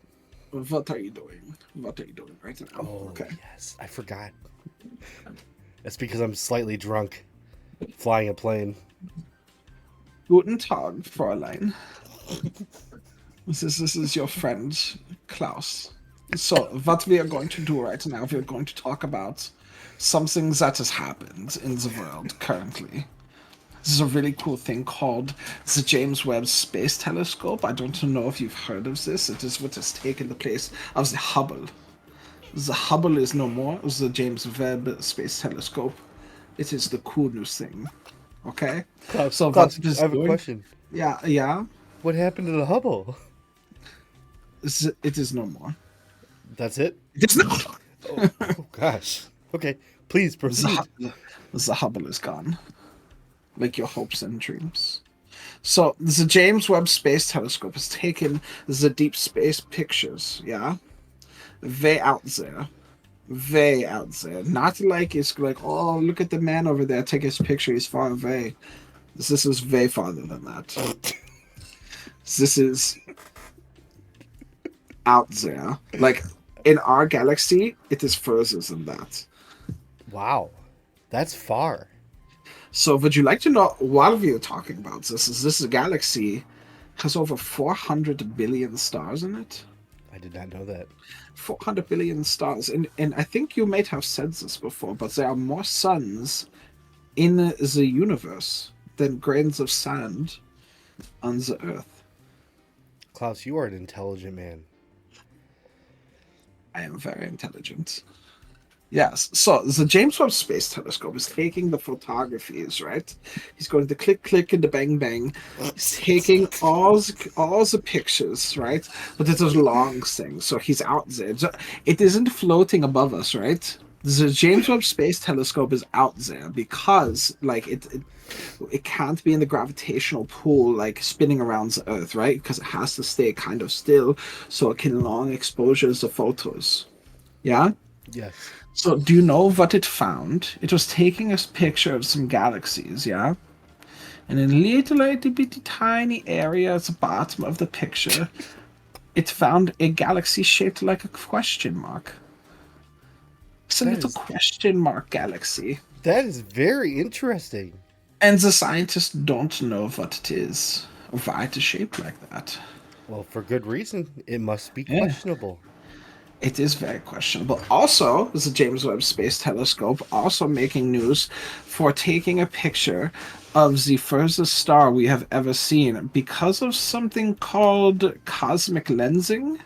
What are you doing? What are you doing right now?
Oh,
Okay.
yes. I forgot. That's because I'm slightly drunk flying a plane.
Guten Tag, Fräulein. This is your friend Klaus. So, what we are going to do right now, we are going to talk about something that has happened in the world currently. This is a really cool thing called the James Webb Space Telescope. I don't know if you've heard of this. It is what has taken the place of the Hubble. The Hubble is no more. The James Webb Space Telescope. It is the cool new thing. Okay? So what it is
I have a
doing-
question.
Yeah.
What happened to the Hubble?
It is no more.
That's it?
It is not.
Oh, gosh. Okay. Please proceed.
The Hubble is gone. Like your hopes and dreams. So, the James Webb Space Telescope has taken the deep space pictures, yeah? Way out there. Way out there. Not like it's like, oh, look at the man over there, take his picture, he's far away. This is way farther than that. This is out there. Like, in our galaxy, it is further than that.
Wow. That's far.
So, would you like to know, while we are talking about this, is this galaxy has over 400 billion stars in it?
I did not know that.
400 billion stars. And I think you might have said this before, but there are more suns in the universe than grains of sand on the Earth.
Klaus, you are an intelligent man.
I am very intelligent. Yes. So the James Webb Space Telescope is taking the photographies, right? He's going to click, click, and the bang, bang. He's taking all the pictures, right? But it's a long thing, so he's out there. It isn't floating above us, right? The James Webb Space Telescope is out there because, like, it can't be in the gravitational pull, like spinning around the Earth, right? Because it has to stay kind of still, so it can long exposures the photos. Yeah.
Yes.
So, do you know what it found? It was taking a picture of some galaxies, yeah? And in a little itty bitty tiny area at the bottom of the picture, it found a galaxy shaped like a question mark. It's a little question mark galaxy.
That is very interesting.
And the scientists don't know what it is, or why it is shaped like that.
Well, for good reason. It must be questionable.
It is very questionable. Also, the James Webb Space Telescope also making news for taking a picture of the furthest star we have ever seen because of something called cosmic lensing.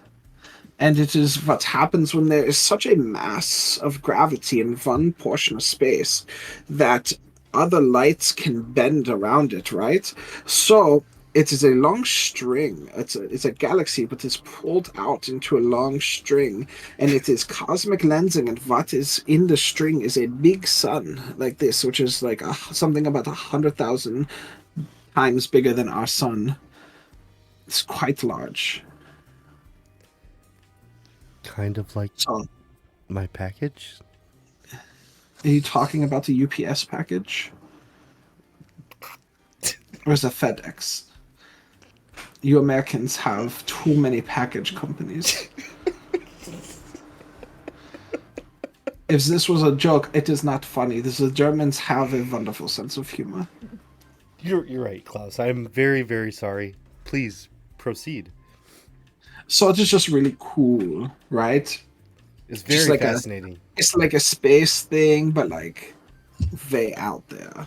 And it is what happens when there is such a mass of gravity in one portion of space that other lights can bend around it, right? So it is a long string. It's a galaxy, but it's pulled out into a long string, and it is cosmic lensing. And what is in the string is a big sun like this, which is like something about 100,000 times bigger than our sun. It's quite large.
Kind of like my package.
Are you talking about the UPS package? Or is it FedEx? You Americans have too many package companies. If this was a joke, it is not funny. The Germans have a wonderful sense of humor.
You're right, Klaus. I'm very, very sorry. Please proceed.
So it is just really cool, right?
It's very
like
fascinating.
It's like a space thing, but like way out there.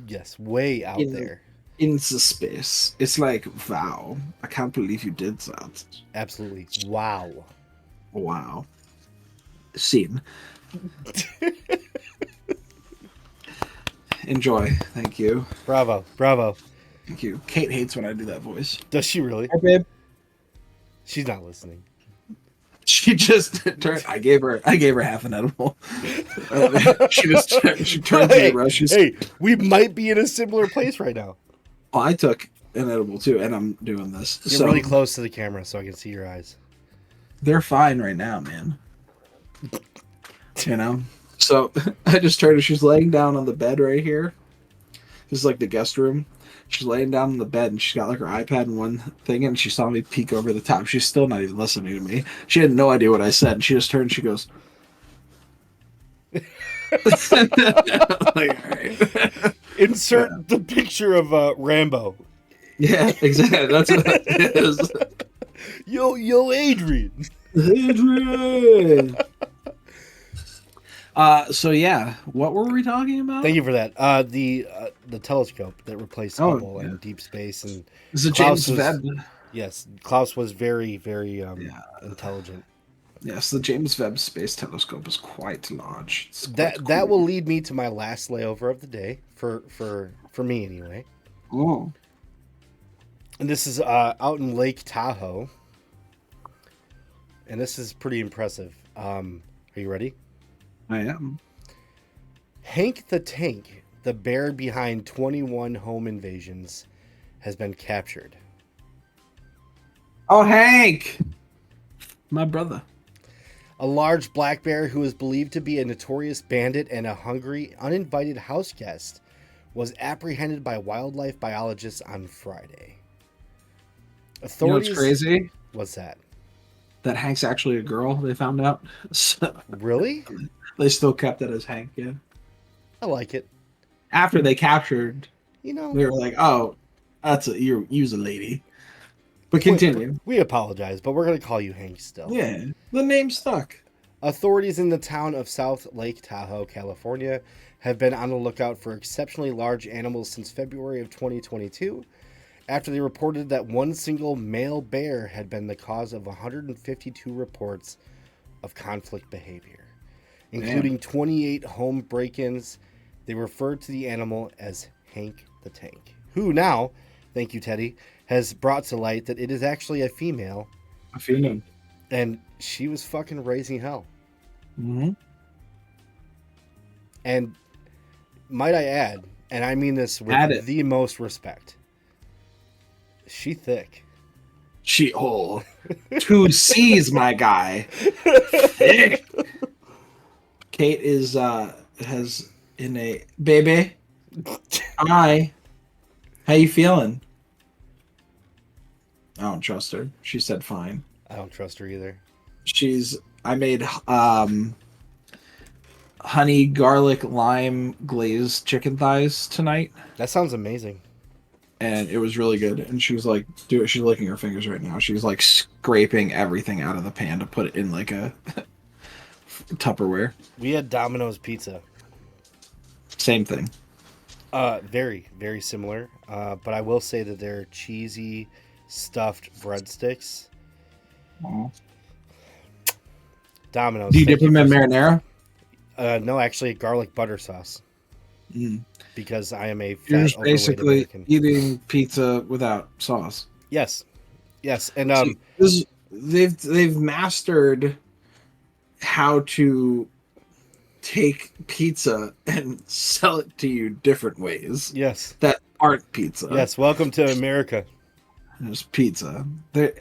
Yes, way out there.
In the space. It's like, wow. I can't believe you did that.
Absolutely. Wow.
Wow. Scene. Enjoy. Thank you.
Bravo. Bravo.
Thank you. Kate hates when I do that voice.
Does she really?
Hi, babe.
She's not listening.
She just turned. I gave her half an edible. She turned to me, bro.
Hey, we might be in a similar place right now.
Oh, I took an edible too, and I'm doing this.
Get really close to the camera so I can see your eyes.
They're fine right now, man. You know. So I just turned her. She's laying down on the bed right here. This is like the guest room. She's laying down on the bed and she's got like her iPad and one thing, and she saw me peek over the top. She's still not even listening to me. She had no idea what I said. She just turned and she goes, like, all right.
Insert the picture of Rambo.
Yeah, exactly. That's what it is.
Yo, Adrian.
Adrian. So yeah, what were we talking about?
Thank you for that. The telescope that replaced Hubble in deep space, and
the James Webb.
Yes, Klaus was very, very intelligent.
Yes, the James Webb Space Telescope is quite large.
That will lead me to my last layover of the day for me anyway.
Oh.
And this is out in Lake Tahoe, and this is pretty impressive. Are you ready?
I am.
Hank the Tank, the bear behind 21 home invasions, has been captured.
Oh, Hank! My brother.
A large black bear who is believed to be a notorious bandit and a hungry, uninvited house guest was apprehended by wildlife biologists on Friday. Authorities...
You know what's crazy?
What's that?
That Hank's actually a girl, they found out. So,
really?
They still kept it as Hank, yeah.
I like it.
After they captured,
they
were like, oh, you're a lady. But continue.
We apologize, but we're going to call you Hank still.
Yeah, the name stuck.
Authorities in the town of South Lake Tahoe, California, have been on the lookout for exceptionally large animals since February of 2022, after they reported that one single male bear had been the cause of 152 reports of conflict behavior, including 28 home break-ins. They referred to the animal as Hank the Tank, who now, thank you, Teddy, has brought to light that it is actually a female.
A female.
And she was fucking raising hell.
Mm-hmm.
And might I add, and I mean this with the most respect, she thick.
She, 2 C's, my guy. Thick. Kate has in a baby. Hi. How you feeling? I don't trust her. She said fine.
I don't trust her either.
I made honey garlic lime glazed chicken thighs tonight.
That sounds amazing.
And it was really good. And she was like, do it. She's licking her fingers right now. She's like scraping everything out of the pan to put it in like a Tupperware.
We had Domino's pizza.
Same thing.
Very, very similar. But I will say that they're cheesy stuffed breadsticks.
Aww.
Domino's.
Do you dip them in marinara?
No, actually, garlic butter sauce. Because I am a fat,
You're just
overweight
basically
American.
eating pizza without sauce.
Yes, and
they've mastered how to take pizza and sell it to you different ways.
Yes,
that aren't pizza.
Yes, welcome to America.
There's pizza. Look,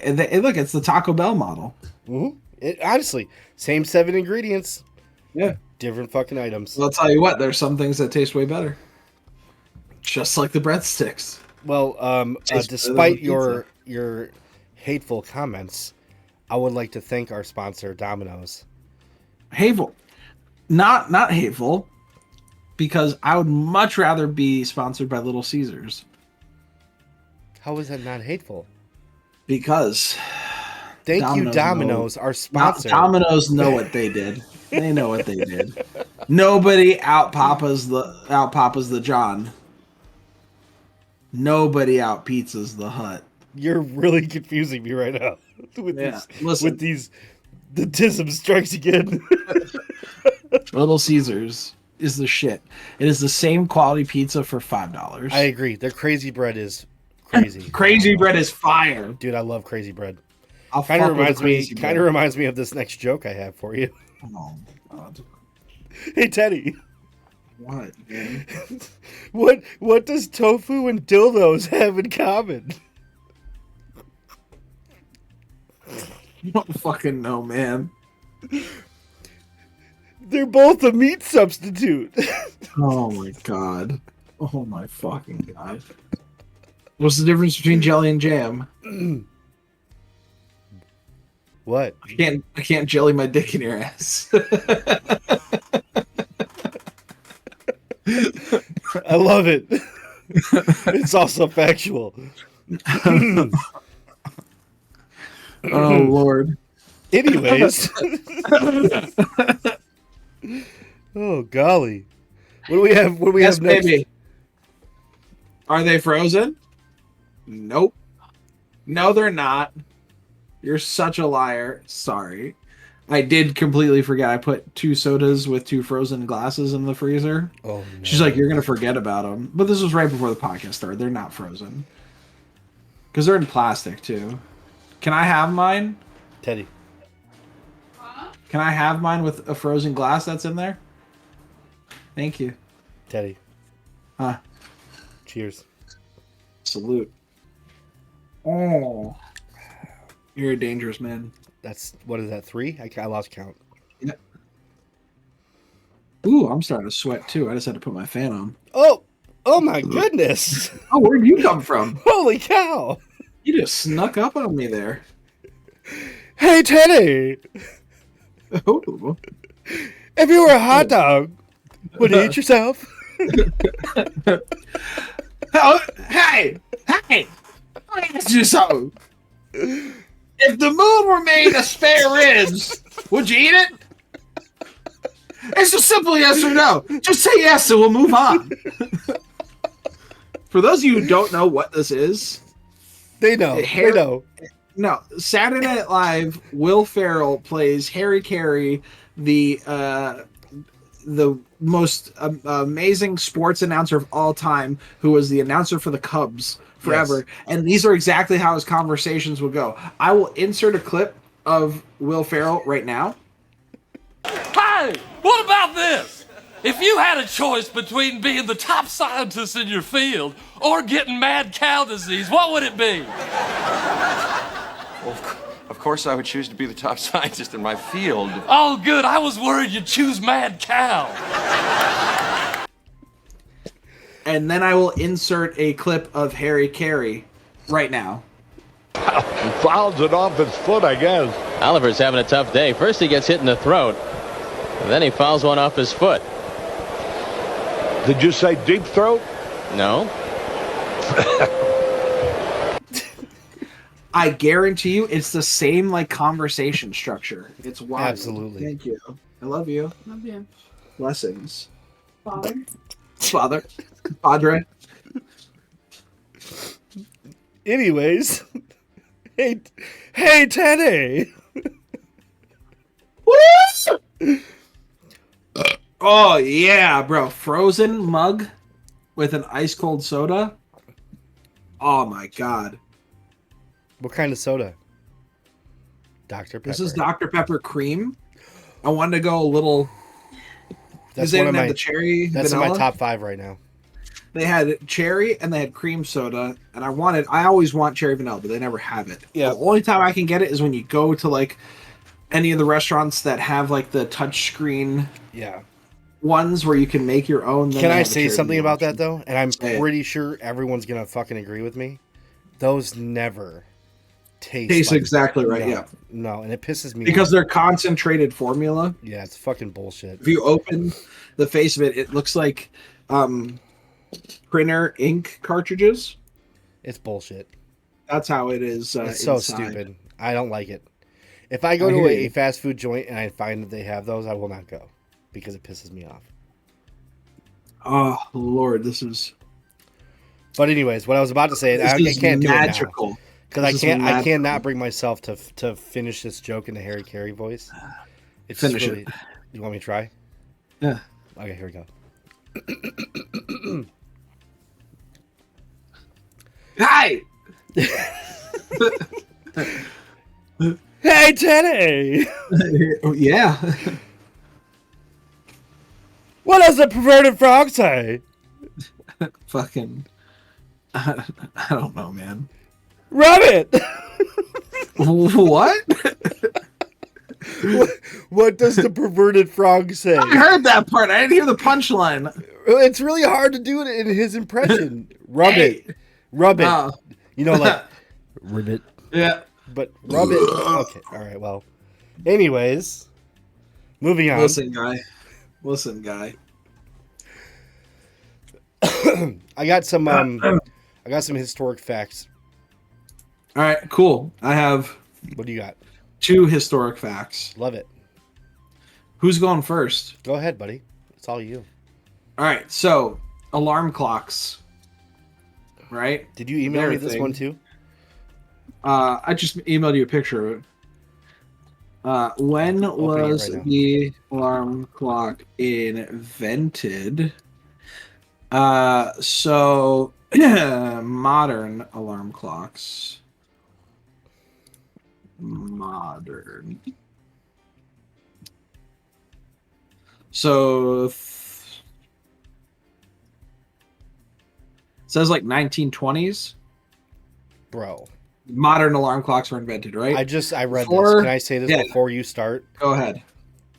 it's the Taco Bell model.
Mm-hmm. Honestly, same 7 ingredients.
Yeah.
Different fucking items.
Well, I'll tell you what, there's some things that taste way better. Just like the breadsticks.
Well, despite your hateful comments, I would like to thank our sponsor, Domino's.
Hateful. Not hateful, because I would much rather be sponsored by Little Caesars.
How is that not hateful?
Because
thank you, Domino's, our sponsor.
Domino's know what they did. They know what they did. Nobody out papas the John. Nobody out pizzas the Hut.
You're really confusing me right now with these. The tism strikes again.
Little Caesars is the shit. It is the same quality pizza for $5.
I agree. Their crazy bread is crazy.
Crazy bread is fire,
dude. I love crazy bread.
Kind of
reminds me of this next joke I have for you.
Oh God.
Hey Teddy.
What, man?
What does tofu and dildos have in common?
You don't fucking know, man.
They're both a meat substitute.
Oh my God. Oh my fucking God. What's the difference between jelly and jam?
What?
I can't jelly my dick in your ass.
I love it. It's also factual.
Oh Lord.
Anyways. Oh golly. What do we have? What do we have next?
Baby. Are they frozen? Nope. No, they're not. You're such a liar. Sorry. I did completely forget. I put 2 sodas with 2 frozen glasses in the freezer.
Oh, no.
She's like, you're going to forget about them. But this was right before the podcast started. They're not frozen. Because they're in plastic, too. Can I have mine?
Teddy.
Can I have mine with a frozen glass that's in there? Thank you.
Teddy.
Huh.
Cheers.
Salute. Oh. You're a dangerous man.
What is that, 3? I lost count.
Yeah. Ooh, I'm starting to sweat too. I just had to put my fan on.
Oh my goodness.
Oh, where did you come from?
Holy cow.
You just snuck up on me there.
Hey, Teddy.
Oh.
If you were a hot dog, would you eat yourself?
Oh, hey! Let me ask you something. If the moon were made of spare ribs, would you eat it? It's a simple yes or no. Just say yes and we'll move on. For those of you who don't know what this is,
they know. They know.
No, Saturday Night Live, Will Ferrell plays Harry Carey, the most amazing sports announcer of all time, who was the announcer for the Cubs forever. Yes. And these are exactly how his conversations will go. I will insert a clip of Will Ferrell right now.
Hey, what about this? If you had a choice between being the top scientist in your field or getting mad cow disease, what would it be?
Well, of course I would choose to be the top scientist in my field.
Oh, good. I was worried you'd choose mad cow.
And then I will insert a clip of Harry Carey right now.
Fouls it off his foot, I guess.
Oliver's having a tough day. First he gets hit in the throat, and then he fouls one off his foot.
Did you say deep throat?
No.
I guarantee you it's the same like conversation structure. It's wild.
Absolutely.
Thank you. I love you. Love you. Blessings. Father. Padre.
Anyways. Hey Teddy.
Oh yeah, bro. Frozen mug with an ice cold soda. Oh my god.
What kind of soda? Dr. Pepper.
This is Dr. Pepper cream. I wanted to go a little.
That's
they
one of
didn't have
my.
the cherry.
That's
vanilla.
in my top 5 right now.
They had cherry and they had cream soda, and I always want cherry vanilla, but they never have it.
Yeah.
The only time I can get it is when you go to like any of the restaurants that have like the touchscreen ones where you can make your own.
Can I say something about that though? And I'm pretty sure everyone's gonna fucking agree with me. Those never taste like,
exactly right.
No,
yeah.
No, and it pisses me
because
off.
they're concentrated formula.
Yeah, it's fucking bullshit.
If you open the face of it, it looks like printer ink cartridges.
It's bullshit.
That's how it is.
It's so stupid. I don't like it. If I go to a fast food joint and I find that they have those, I will not go because it pisses me off.
Oh Lord, this is.
But anyways, what I was about to say, I can't
magical.
do it now because I cannot bring myself to finish this joke in the Harry Carey voice. It's
finish
really,
it.
You want me to try?
Yeah.
Okay, here we go.
Hi.
Hey, Teddy.
Yeah.
What does the perverted frog say?
Fucking. I don't know, man.
Rub it.
What?
What does the perverted frog say?
I heard that part. I didn't hear the punchline.
It's really hard to do it in his impression. Rub it. Rub it. You know, like ribbit.
Yeah.
But rub it. Okay. All right. Well. Anyways, moving on.
Listen, guy.
I got some. I got some historic facts.
All right. Cool. I have.
What do you got?
2 historic facts.
Love it.
Who's going first?
Go ahead, buddy. It's all you.
All right. So, alarm clocks. Right?
Did you email me this one too?
I just emailed you a picture of it. When was the alarm clock invented? So modern alarm clocks. Modern. So says like 1920s.
Bro.
Modern alarm clocks were invented, right?
I read this. Can I say this before you start?
Go ahead.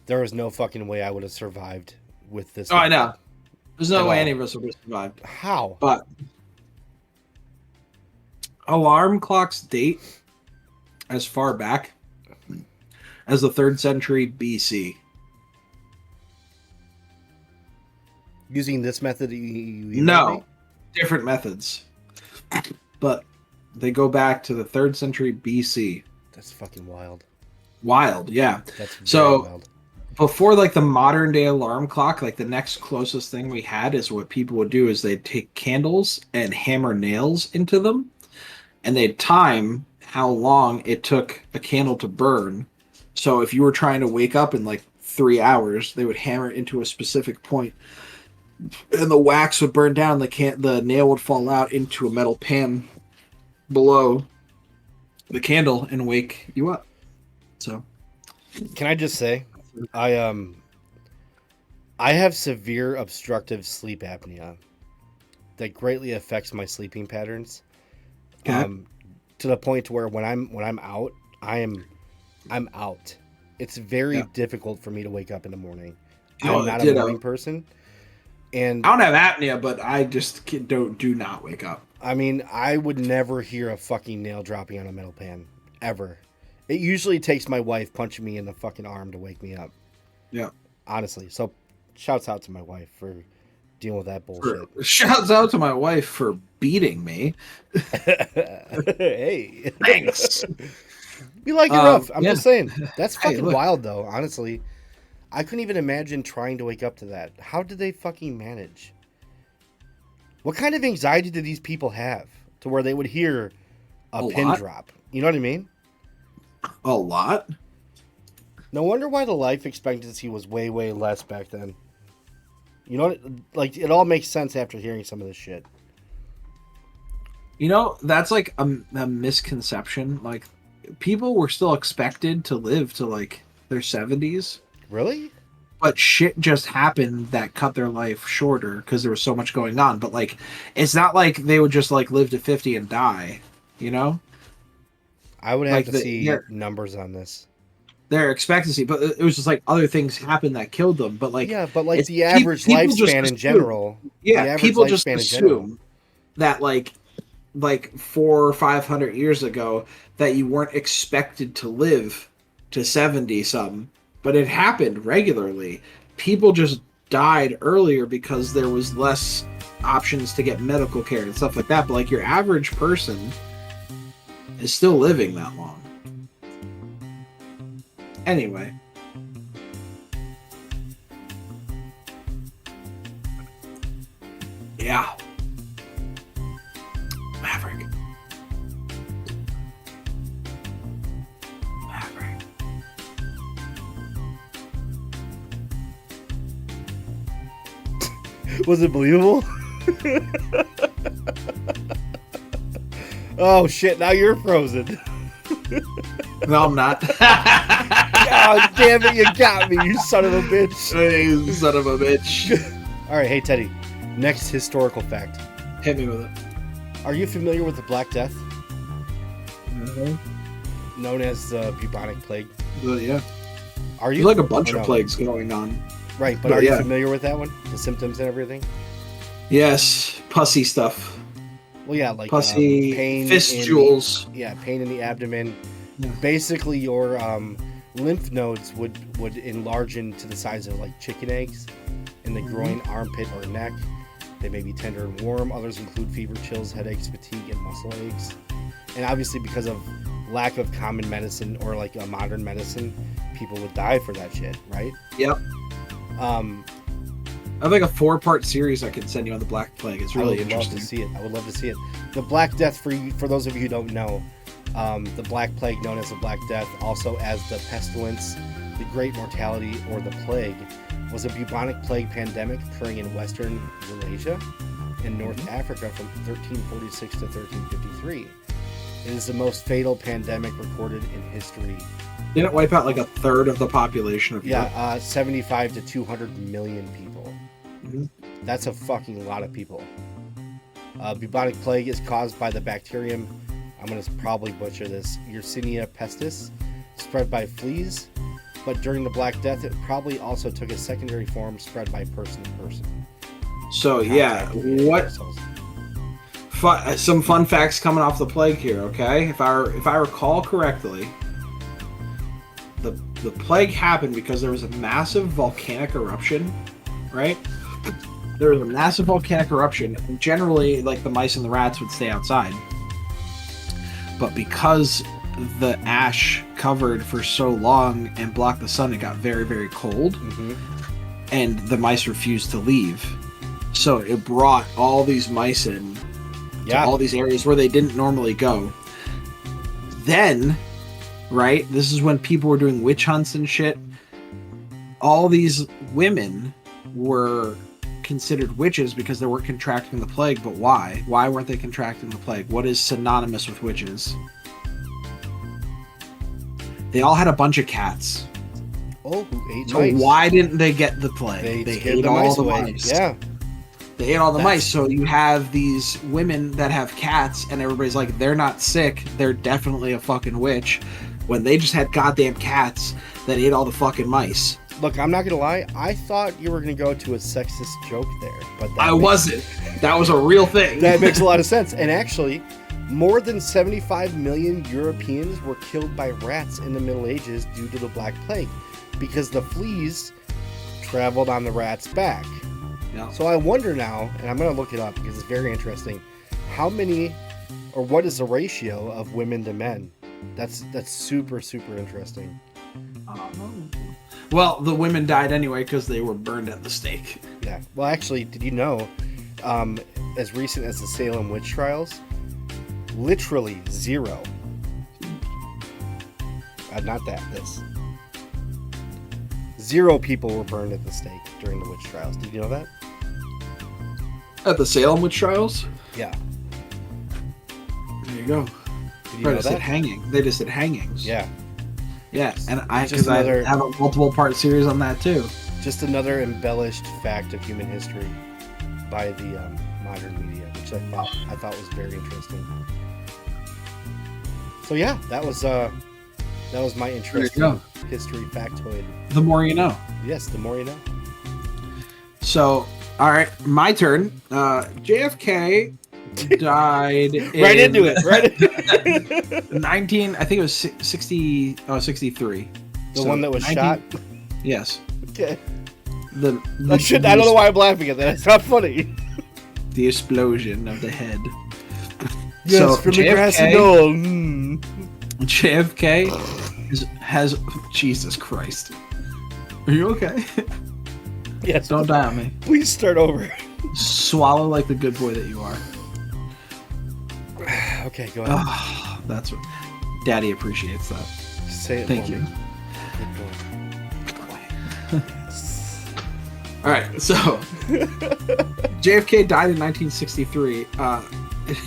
There was no fucking way I would have survived with this.
Oh, I know. There's no way any of us would have survived.
How?
But alarm clocks date as far back as the 3rd century BC.
Using this method?
No, different methods. But they go back to the 3rd century BC.
That's fucking wild.
Wild, yeah.
That's
so
wild.
before like the modern day alarm clock, like the next closest thing we had is what people would do is they'd take candles and hammer nails into them, and they'd time how long it took a candle to burn. So if you were trying to wake up in like 3 hours, they would hammer it into a specific point, and the wax would burn down. The nail would fall out into a metal pan below the candle and wake you up. So,
can I just say, I have severe obstructive sleep apnea that greatly affects my sleeping patterns. To the point where when I'm out, I'm out. It's very difficult for me to wake up in the morning. I'm not a morning person. And
I don't have apnea, but I just do not wake up.
I mean, I would never hear a fucking nail dropping on a metal pan ever. It usually takes my wife punching me in the fucking arm to wake me up.
Yeah.
Honestly. So shouts out to my wife for dealing with that bullshit.
Shouts out to my wife for beating me.
Hey.
Thanks.
We like it rough. I'm
yeah.
just saying. That's fucking
look.
wild, though, honestly. I couldn't even imagine trying to wake up to that. How did they fucking manage? What kind of anxiety did these people have to where they would hear a pin drop? You know what I mean?
A lot?
No wonder why the life expectancy was way, way less back then. You know, like, it all makes sense after hearing some of this shit.
You know, that's like a misconception. Like, people were still expected to live to like their 70s.
Really?
But shit just happened that cut their life shorter because there was so much going on. But like, it's not like they would just like live to 50 and die, you know?
I would have to see numbers on this.
Their expectancy, but it was just like other things happened that killed them. But like,
yeah, but like the average lifespan in general.
Yeah, people just assume that like 400 or 500 years ago that you weren't expected to live to 70 something, but it happened regularly. People just died earlier because there was less options to get medical care and stuff like that. But like your average person is still living that long. Anyway. Yeah. Maverick.
Was it believable? Oh shit, now you're frozen.
No, I'm not.
God damn it, you got me, you son of a bitch.
You son of a bitch.
Alright, hey Teddy. Next historical fact.
Hit me with it.
Are you familiar with the Black Death?
Mm-hmm.
Known as the bubonic plague?
Yeah.
Are you?
There's like a bunch of plagues going on.
Right, but are you familiar with that one? The symptoms and everything?
Yes, pussy stuff.
Well, yeah, like
pussy,
pain,
fistules.
Pain in the abdomen.
Yeah.
Basically, your lymph nodes would enlarge into the size of like chicken eggs in the groin, armpit, or neck. They may be tender and warm. Others include fever, chills, headaches, fatigue, and muscle aches. And obviously, because of lack of common medicine or like a modern medicine, people would die for that shit, right?
Yep. I have like a 4-part series I can send you on the Black Plague. It's really interesting.
I would love to see it. The Black Death, for those of you who don't know, the Black Plague, known as the Black Death, also as the pestilence, the Great Mortality, or the Plague, was a bubonic plague pandemic occurring in Western Eurasia and North Africa from 1346 to 1353. It is the most fatal pandemic recorded in history.
Didn't it wipe out like a third of the population of Europe?
75 to 200 million people.
Mm-hmm.
That's a fucking lot of people. Bubonic plague is caused by the bacterium, I'm going to probably butcher this, Yersinia pestis, spread by fleas. But during the Black Death, it probably also took a secondary form spread by person to person.
So some fun facts coming off the plague here, okay? If I recall correctly, the plague happened because there was a massive volcanic eruption, right? There was a massive volcanic eruption, and generally, like the mice and the rats would stay outside. But because the ash covered for so long and blocked the sun, it got very, very cold.
Mm-hmm.
And the mice refused to leave. So it brought all these mice in to all these areas where they didn't normally go. Then, right, this is when people were doing witch hunts and shit. All these women were considered witches because they weren't contracting the plague. But why? Why weren't they contracting the plague? What is synonymous with witches? They all had a bunch of cats.
Oh, who ate
So
mice?
why didn't they get the plague?
They
ate
the
all
mice
the
away.
mice.
Yeah.
They ate all the mice. So you have these women that have cats, and everybody's like, they're not sick. They're definitely a fucking witch. When they just had goddamn cats that ate all the fucking mice.
Look, I'm not gonna lie. I thought you were gonna go to a sexist joke there, but
I wasn't. That was a real thing.
That makes a lot of sense. And actually, more than 75 million Europeans were killed by rats in the Middle Ages due to the Black Plague, because the fleas traveled on the rat's back.
Yeah.
So I wonder now, and I'm gonna look it up because it's very interesting. How many, or what is the ratio of women to men? That's super interesting.
Well, the women died anyway because they were burned at the stake.
Yeah. Well, actually, did you know, as recent as the Salem witch trials, literally 0. Not that. This. 0 people were burned at the stake during the witch trials. Did you know that?
At the Salem witch trials?
Yeah.
There you go.
Did you know
Just did
that?
hanging. They just did hangings.
Yeah.
Yeah, and
It's just
I
another-
have a multiple part series on that too.
Just another embellished fact of human history by the modern media, which I thought was very interesting. So yeah, that was my interesting history factoid.
The more you know.
Yes, the more you know.
So, all right, my turn. JFK died
Right into it. Right.
19. I think it was 60. Oh, 63.
The one that was shot.
Yes.
Okay.
The
I don't know why I'm laughing at that. It's not funny.
The explosion of the head.
Yes,
So,
from the
JFK
grassy knoll. Mm.
JFK has Jesus Christ. Are you okay?
Yes.
Don't die on me.
Please start over.
Swallow like the good boy that you are.
Okay, go ahead.
Oh, that's what Daddy appreciates that.
Say it.
Thank
for
you.
me.
All right, so JFK died in 1963.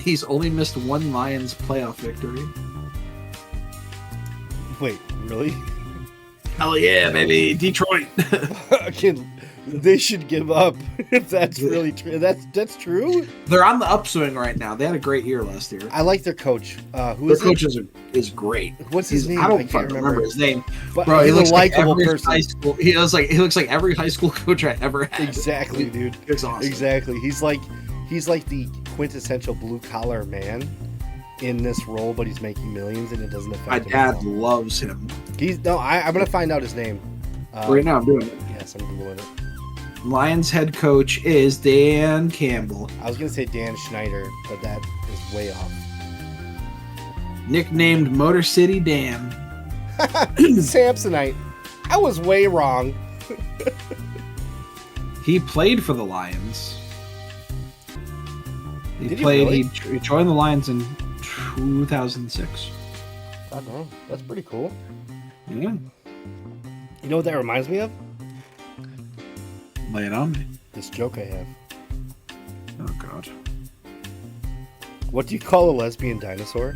He's only missed one Lions playoff victory.
Wait, really?
Hell yeah, baby, Detroit.
Again, they should give up if that's really true. That's true.
They're on the upswing right now. They had a great year last year.
I like their coach. Who
Their
is
coach
it?
is great.
What's his name?
I
I
don't
can't
fucking remember his name.
But
Bro, he
he's
looks
a
like
likable
every
person.
high school. He looks like every high school coach I ever had.
Exactly, dude.
It's awesome.
Exactly. He's like the quintessential blue collar man in this role, but he's making millions and it doesn't affect
My
him at
dad
all.
loves him.
I'm gonna find out his name.
Right now, I'm doing it.
Yes, I'm googling it.
Lions head coach is Dan Campbell,
I was gonna say Dan Schneider, but that is way off.
nicknamed Motor City Dan.
Samsonite. I was way wrong.
He played for the Lions.
Did he really?
He joined the Lions in 2006.
I don't know. That's pretty cool.
Yeah,
You know what that reminds me of?
lay it on me.
This joke I have.
Oh God.
What do you call a lesbian dinosaur?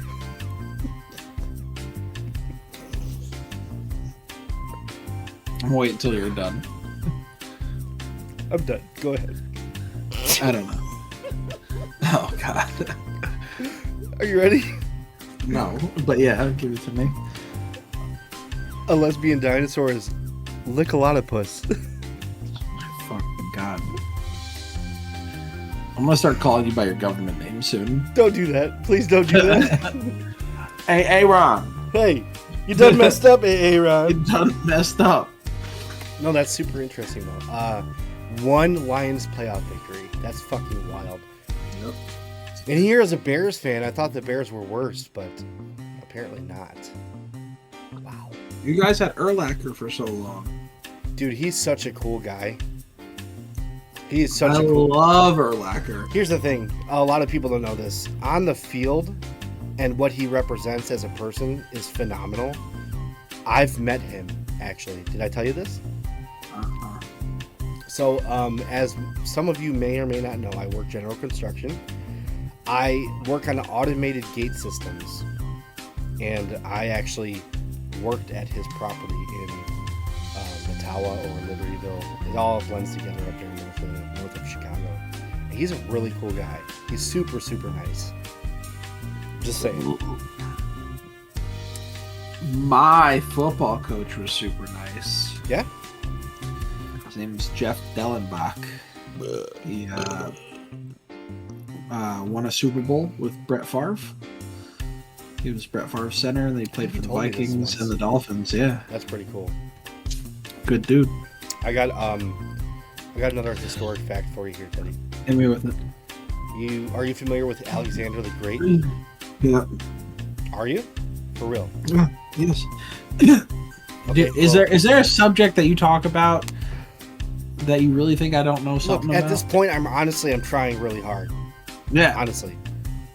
I'm gonna wait until you're done.
I'm done. Go ahead.
I don't know. Oh God.
Are you ready?
No, but yeah, give it to me.
A lesbian dinosaur is Lickalotopus.
Fucking God. I'm gonna start calling you by your government name soon.
Don't do that. Please don't do that.
Hey, Ron.
Hey, you done messed up,
You
Aaron.
done messed up.
No, that's super interesting though. One Lions playoff victory. That's fucking wild.
Yep.
And here as a Bears fan, I thought the Bears were worse, but Apparently not. Wow.
You guys had Urlacher for so long.
Dude, he's such a cool guy. He is
I
such a cool...
love Urlacher.
Here's the thing. A lot of people don't know this. On the field and what he represents as a person is phenomenal. I've met him, actually. Did I tell you this?
Uh-huh.
So, as some of you may or may not know, I work general construction. I work on automated gate systems. And I actually worked at his property in Ottawa or Libertyville. It all blends together up there north of Chicago. And he's a really cool guy. He's super, super nice. Just saying.
My football coach was super nice.
Yeah?
His name is Jeff Dellenbach. He won a Super Bowl with Brett Favre. He was Brett Favre's center, and they played for the Vikings and the Dolphins. Yeah,
that's pretty cool.
Good dude.
I got another historic fact for you here, Teddy.
Hit me with it.
Are you familiar with Alexander the Great?
Yeah.
Are you? For real?
Yes.
Okay,
is there a subject that you talk about that you really think I don't know something about?
At this point, I'm trying really hard.
Yeah.
Honestly.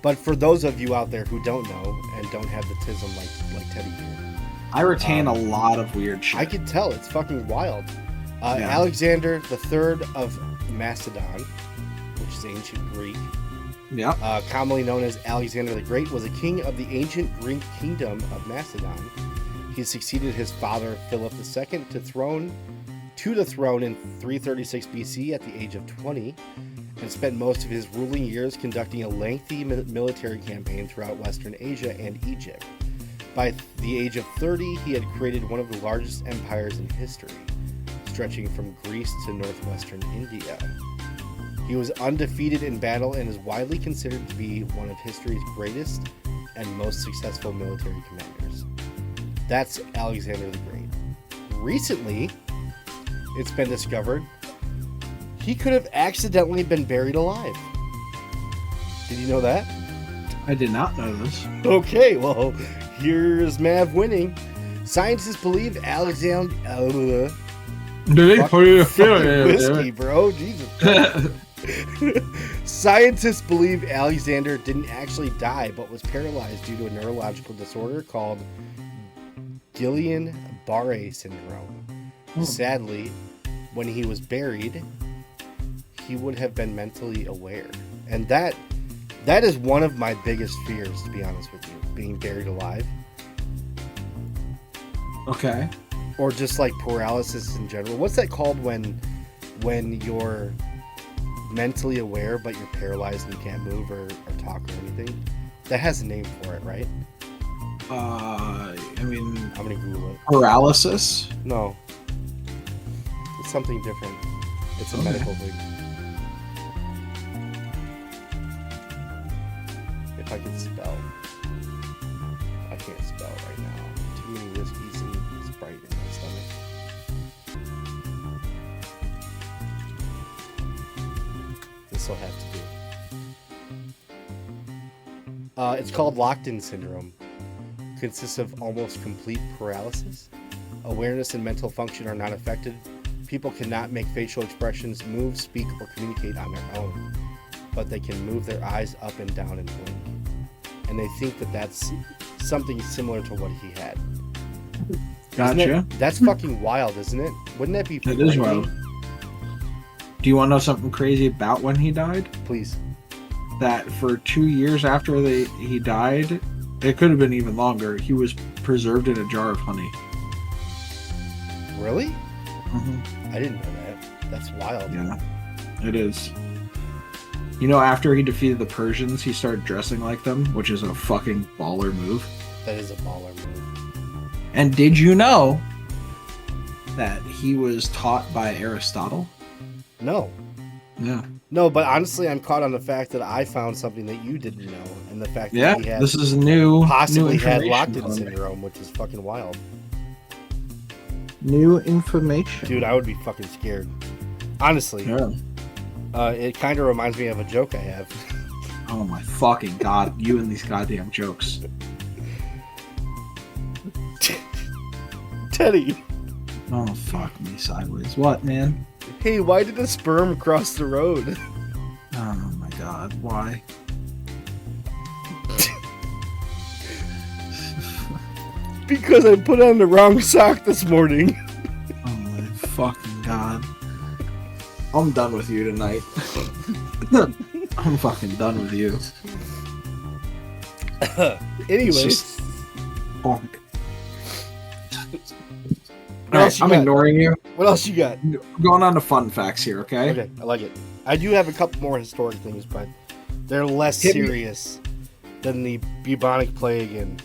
But for those of you out there who don't know and don't have the tism like Teddy here,
I retain a lot of weird shit.
I can tell. It's fucking wild. Alexander the Third of Macedon, which is ancient Greek, commonly known as Alexander the Great, was a king of the ancient Greek kingdom of Macedon. He succeeded his father Philip II to the throne in 336 BC at the age of 20, and spent most of his ruling years conducting a lengthy military campaign throughout Western Asia and Egypt. By the age of 30, he had created one of the largest empires in history, stretching from Greece to northwestern India. He was undefeated in battle and is widely considered to be one of history's greatest and most successful military commanders. That's Alexander the Great. Recently, it's been discovered he could have accidentally been buried alive. Did you know that?
I did not know this.
Okay, well, here's Mav winning. Scientists believe Alexander... whiskey, bro. Jesus. Scientists believe Alexander didn't actually die, but was paralyzed due to a neurological disorder called Guillain-Barré syndrome. Sadly, when he was buried, he would have been mentally aware. And that is one of my biggest fears, to be honest with you, being buried alive.
Okay.
Or just like paralysis in general. What's that called when you're mentally aware but you're paralyzed and you can't move or talk or anything? That has a name for it, right?
I mean,
I'm gonna Google it.
Paralysis?
No. It's something different. It's a medical thing. If I can spell. I can't spell right now. Too many whiskeys and Sprite in my stomach. This will have to do. It's called locked-in syndrome. Consists of almost complete paralysis. Awareness and mental function are not affected. People cannot make facial expressions, move, speak, or communicate on their own, but they can move their eyes up and down and blink. And they think that that's something similar to what he had.
Gotcha.
That's fucking wild, isn't it? Wouldn't that be
It is wild. Do you want to know something crazy about when he died?
Please.
That for 2 years after he died, it could have been even longer, he was preserved in a jar of honey.
Really?
Mm-hmm.
I didn't know that. That's wild.
Yeah, it is. You know, after he defeated the Persians, he started dressing like them, which is a fucking baller move.
That is a baller move.
And did you know that he was taught by Aristotle?
No.
Yeah.
No, but honestly, I'm caught on the fact that I found something that you didn't know, and the fact that he had
this is new.
Possibly
new
had
information
locked-in syndrome, which is fucking wild.
New information,
dude. I would be fucking scared. Honestly.
Yeah.
It kind of reminds me of a joke I have.
Oh my fucking god! You and these goddamn jokes.
Teddy.
Oh, fuck me sideways. What, man?
Hey, why did a sperm cross the road?
Oh my god, why?
Because I put on the wrong sock this morning.
Oh my fucking god. I'm done with you tonight. I'm fucking done with you.
Anyways.
Just bonk.
What else you
I'm
got?
ignoring you.
What else you got?
Going on to fun facts here, okay?
Okay, I like it. I do have a couple more historic things, but they're less
Hit me.
serious than the bubonic plague and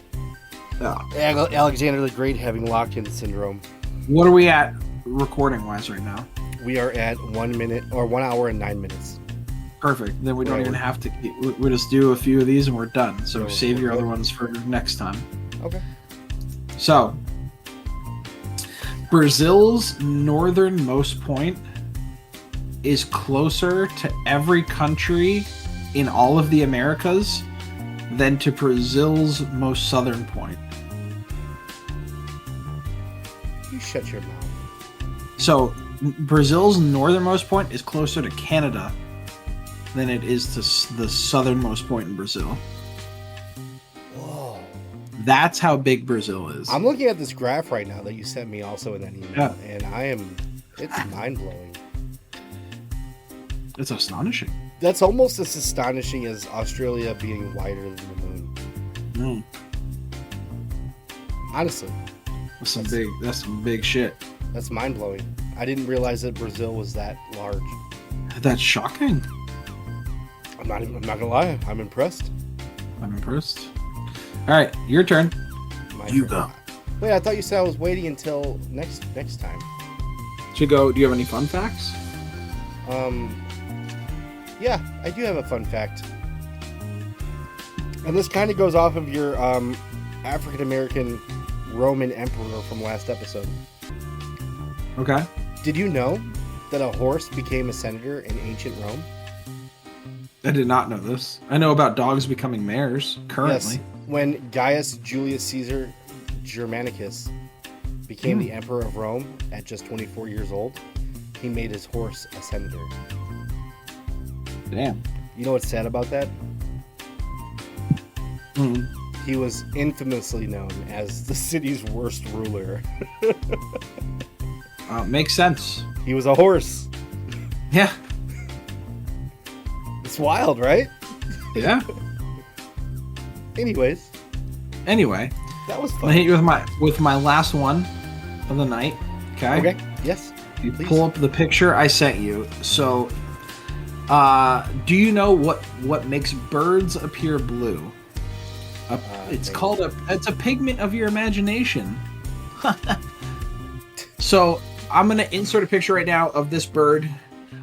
Yeah.
Alexander the Great having lock-in syndrome.
What are we at recording-wise right now?
We are at 1 minute or 1 hour and 9 minutes.
Perfect. Then we don't
Right.
even have to. We just do a few of these and we're done. So
No,
save your
we're
other
good.
ones for next time.
Okay.
So, Brazil's northernmost point is closer to every country in all of the Americas than to Brazil's most southern point.
You shut your mouth.
So, Brazil's northernmost point is closer to Canada than it is to the southernmost point in Brazil.
Whoa.
That's how big Brazil is.
I'm looking at this graph right now that you sent me also in that email,
Yeah.
and it's mind-blowing.
It's astonishing.
That's almost as astonishing as Australia being wider than the moon.
Mm.
Honestly,
That's some big shit.
that's mind-blowing. I didn't realize that Brazil was that large.
That's shocking.
I'm not gonna lie. I'm impressed.
I'm impressed. All right, your turn.
My
You
turn.
go.
Wait, I thought you said I was waiting until next time.
Should go. Do you have any fun facts?
Yeah, I do have a fun fact. And this kind of goes off of your African American Roman emperor from last episode.
Okay.
Did you know that a horse became a senator in ancient Rome?
I did not know this. I know about dogs becoming mayors currently.
Yes. When Gaius Julius Caesar Germanicus became the emperor of Rome at just 24 years old, he made his horse a senator.
Damn.
You know what's sad about that?
Mm.
He was infamously known as the city's worst ruler.
Makes sense.
He was a horse.
Yeah.
It's wild, right?
Yeah.
Anyways,
Anyway,
that was
I'm
fun.
gonna hit you with my last one of the night. Okay.
Okay. Yes.
You
Please.
pull up the picture I sent you. So, do you know what makes birds appear blue? It's called it's a pigment of your imagination. So I'm gonna insert a picture right now of this bird.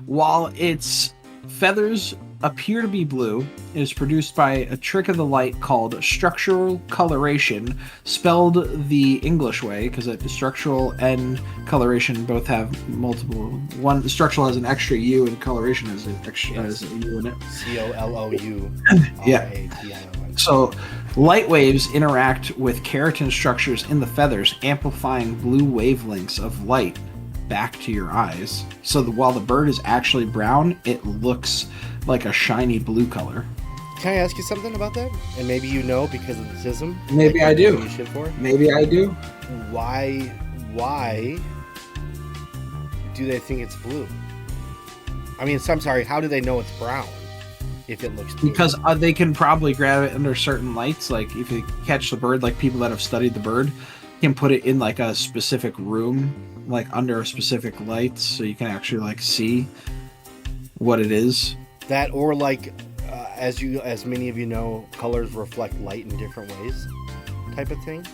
While its feathers appear to be blue, it is produced by a trick of the light called structural coloration, spelled the English way, because structural and coloration both have multiple. One structural has an extra U, and coloration has an extra has a U in it.
COLOU.
So, light waves interact with keratin structures in the feathers, amplifying blue wavelengths of light back to your eyes. So, while the bird is actually brown, it looks like a shiny blue color.
Can I ask you something about that? And maybe you know because of the tism.
Maybe I do.
You shit for?
Maybe I do.
Why do they think it's blue? I mean, I'm sorry. How do they know it's brown if it looks blue?
Because they can probably grab it under certain lights. Like if you catch the bird, like people that have studied the bird can put it in like a specific room, like under a specific light, so you can actually like see what it is.
That or like, as many of you know, colors reflect light in different ways, type of thing.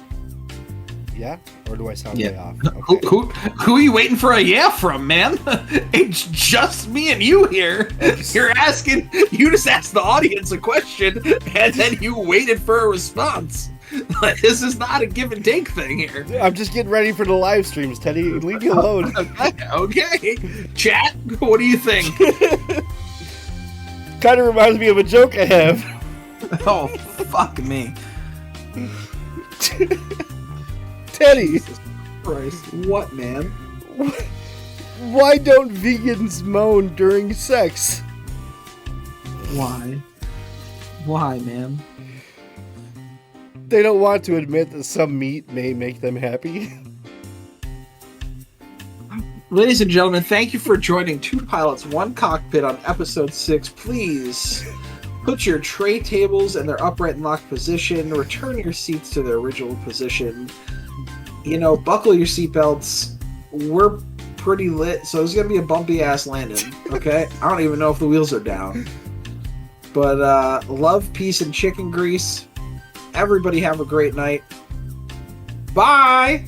Yeah, or do I sound way off? Okay.
Who are you waiting for a yeah from, man? It's just me and you here. You're asking. You just asked the audience a question, and then you waited for a response. Like, this is not a give and take thing here.
I'm just getting ready for the live streams, Teddy. Leave me alone.
Okay. Chat, what do you think?
Kind of reminds me of a joke I have.
Oh, fuck me.
Teddy.
Christ. What, man?
Why don't vegans moan during sex?
Why? Why, man?
They don't want to admit that some meat may make them happy.
Ladies and gentlemen, thank you for joining Two Pilots, One Cockpit on episode 6. Please put your tray tables in their upright and locked position. Return your seats to their original position. You know, buckle your seatbelts. We're pretty lit, so it's going to be a bumpy-ass landing, okay? I don't even know if the wheels are down. But love, peace, and chicken grease. Everybody have a great night. Bye!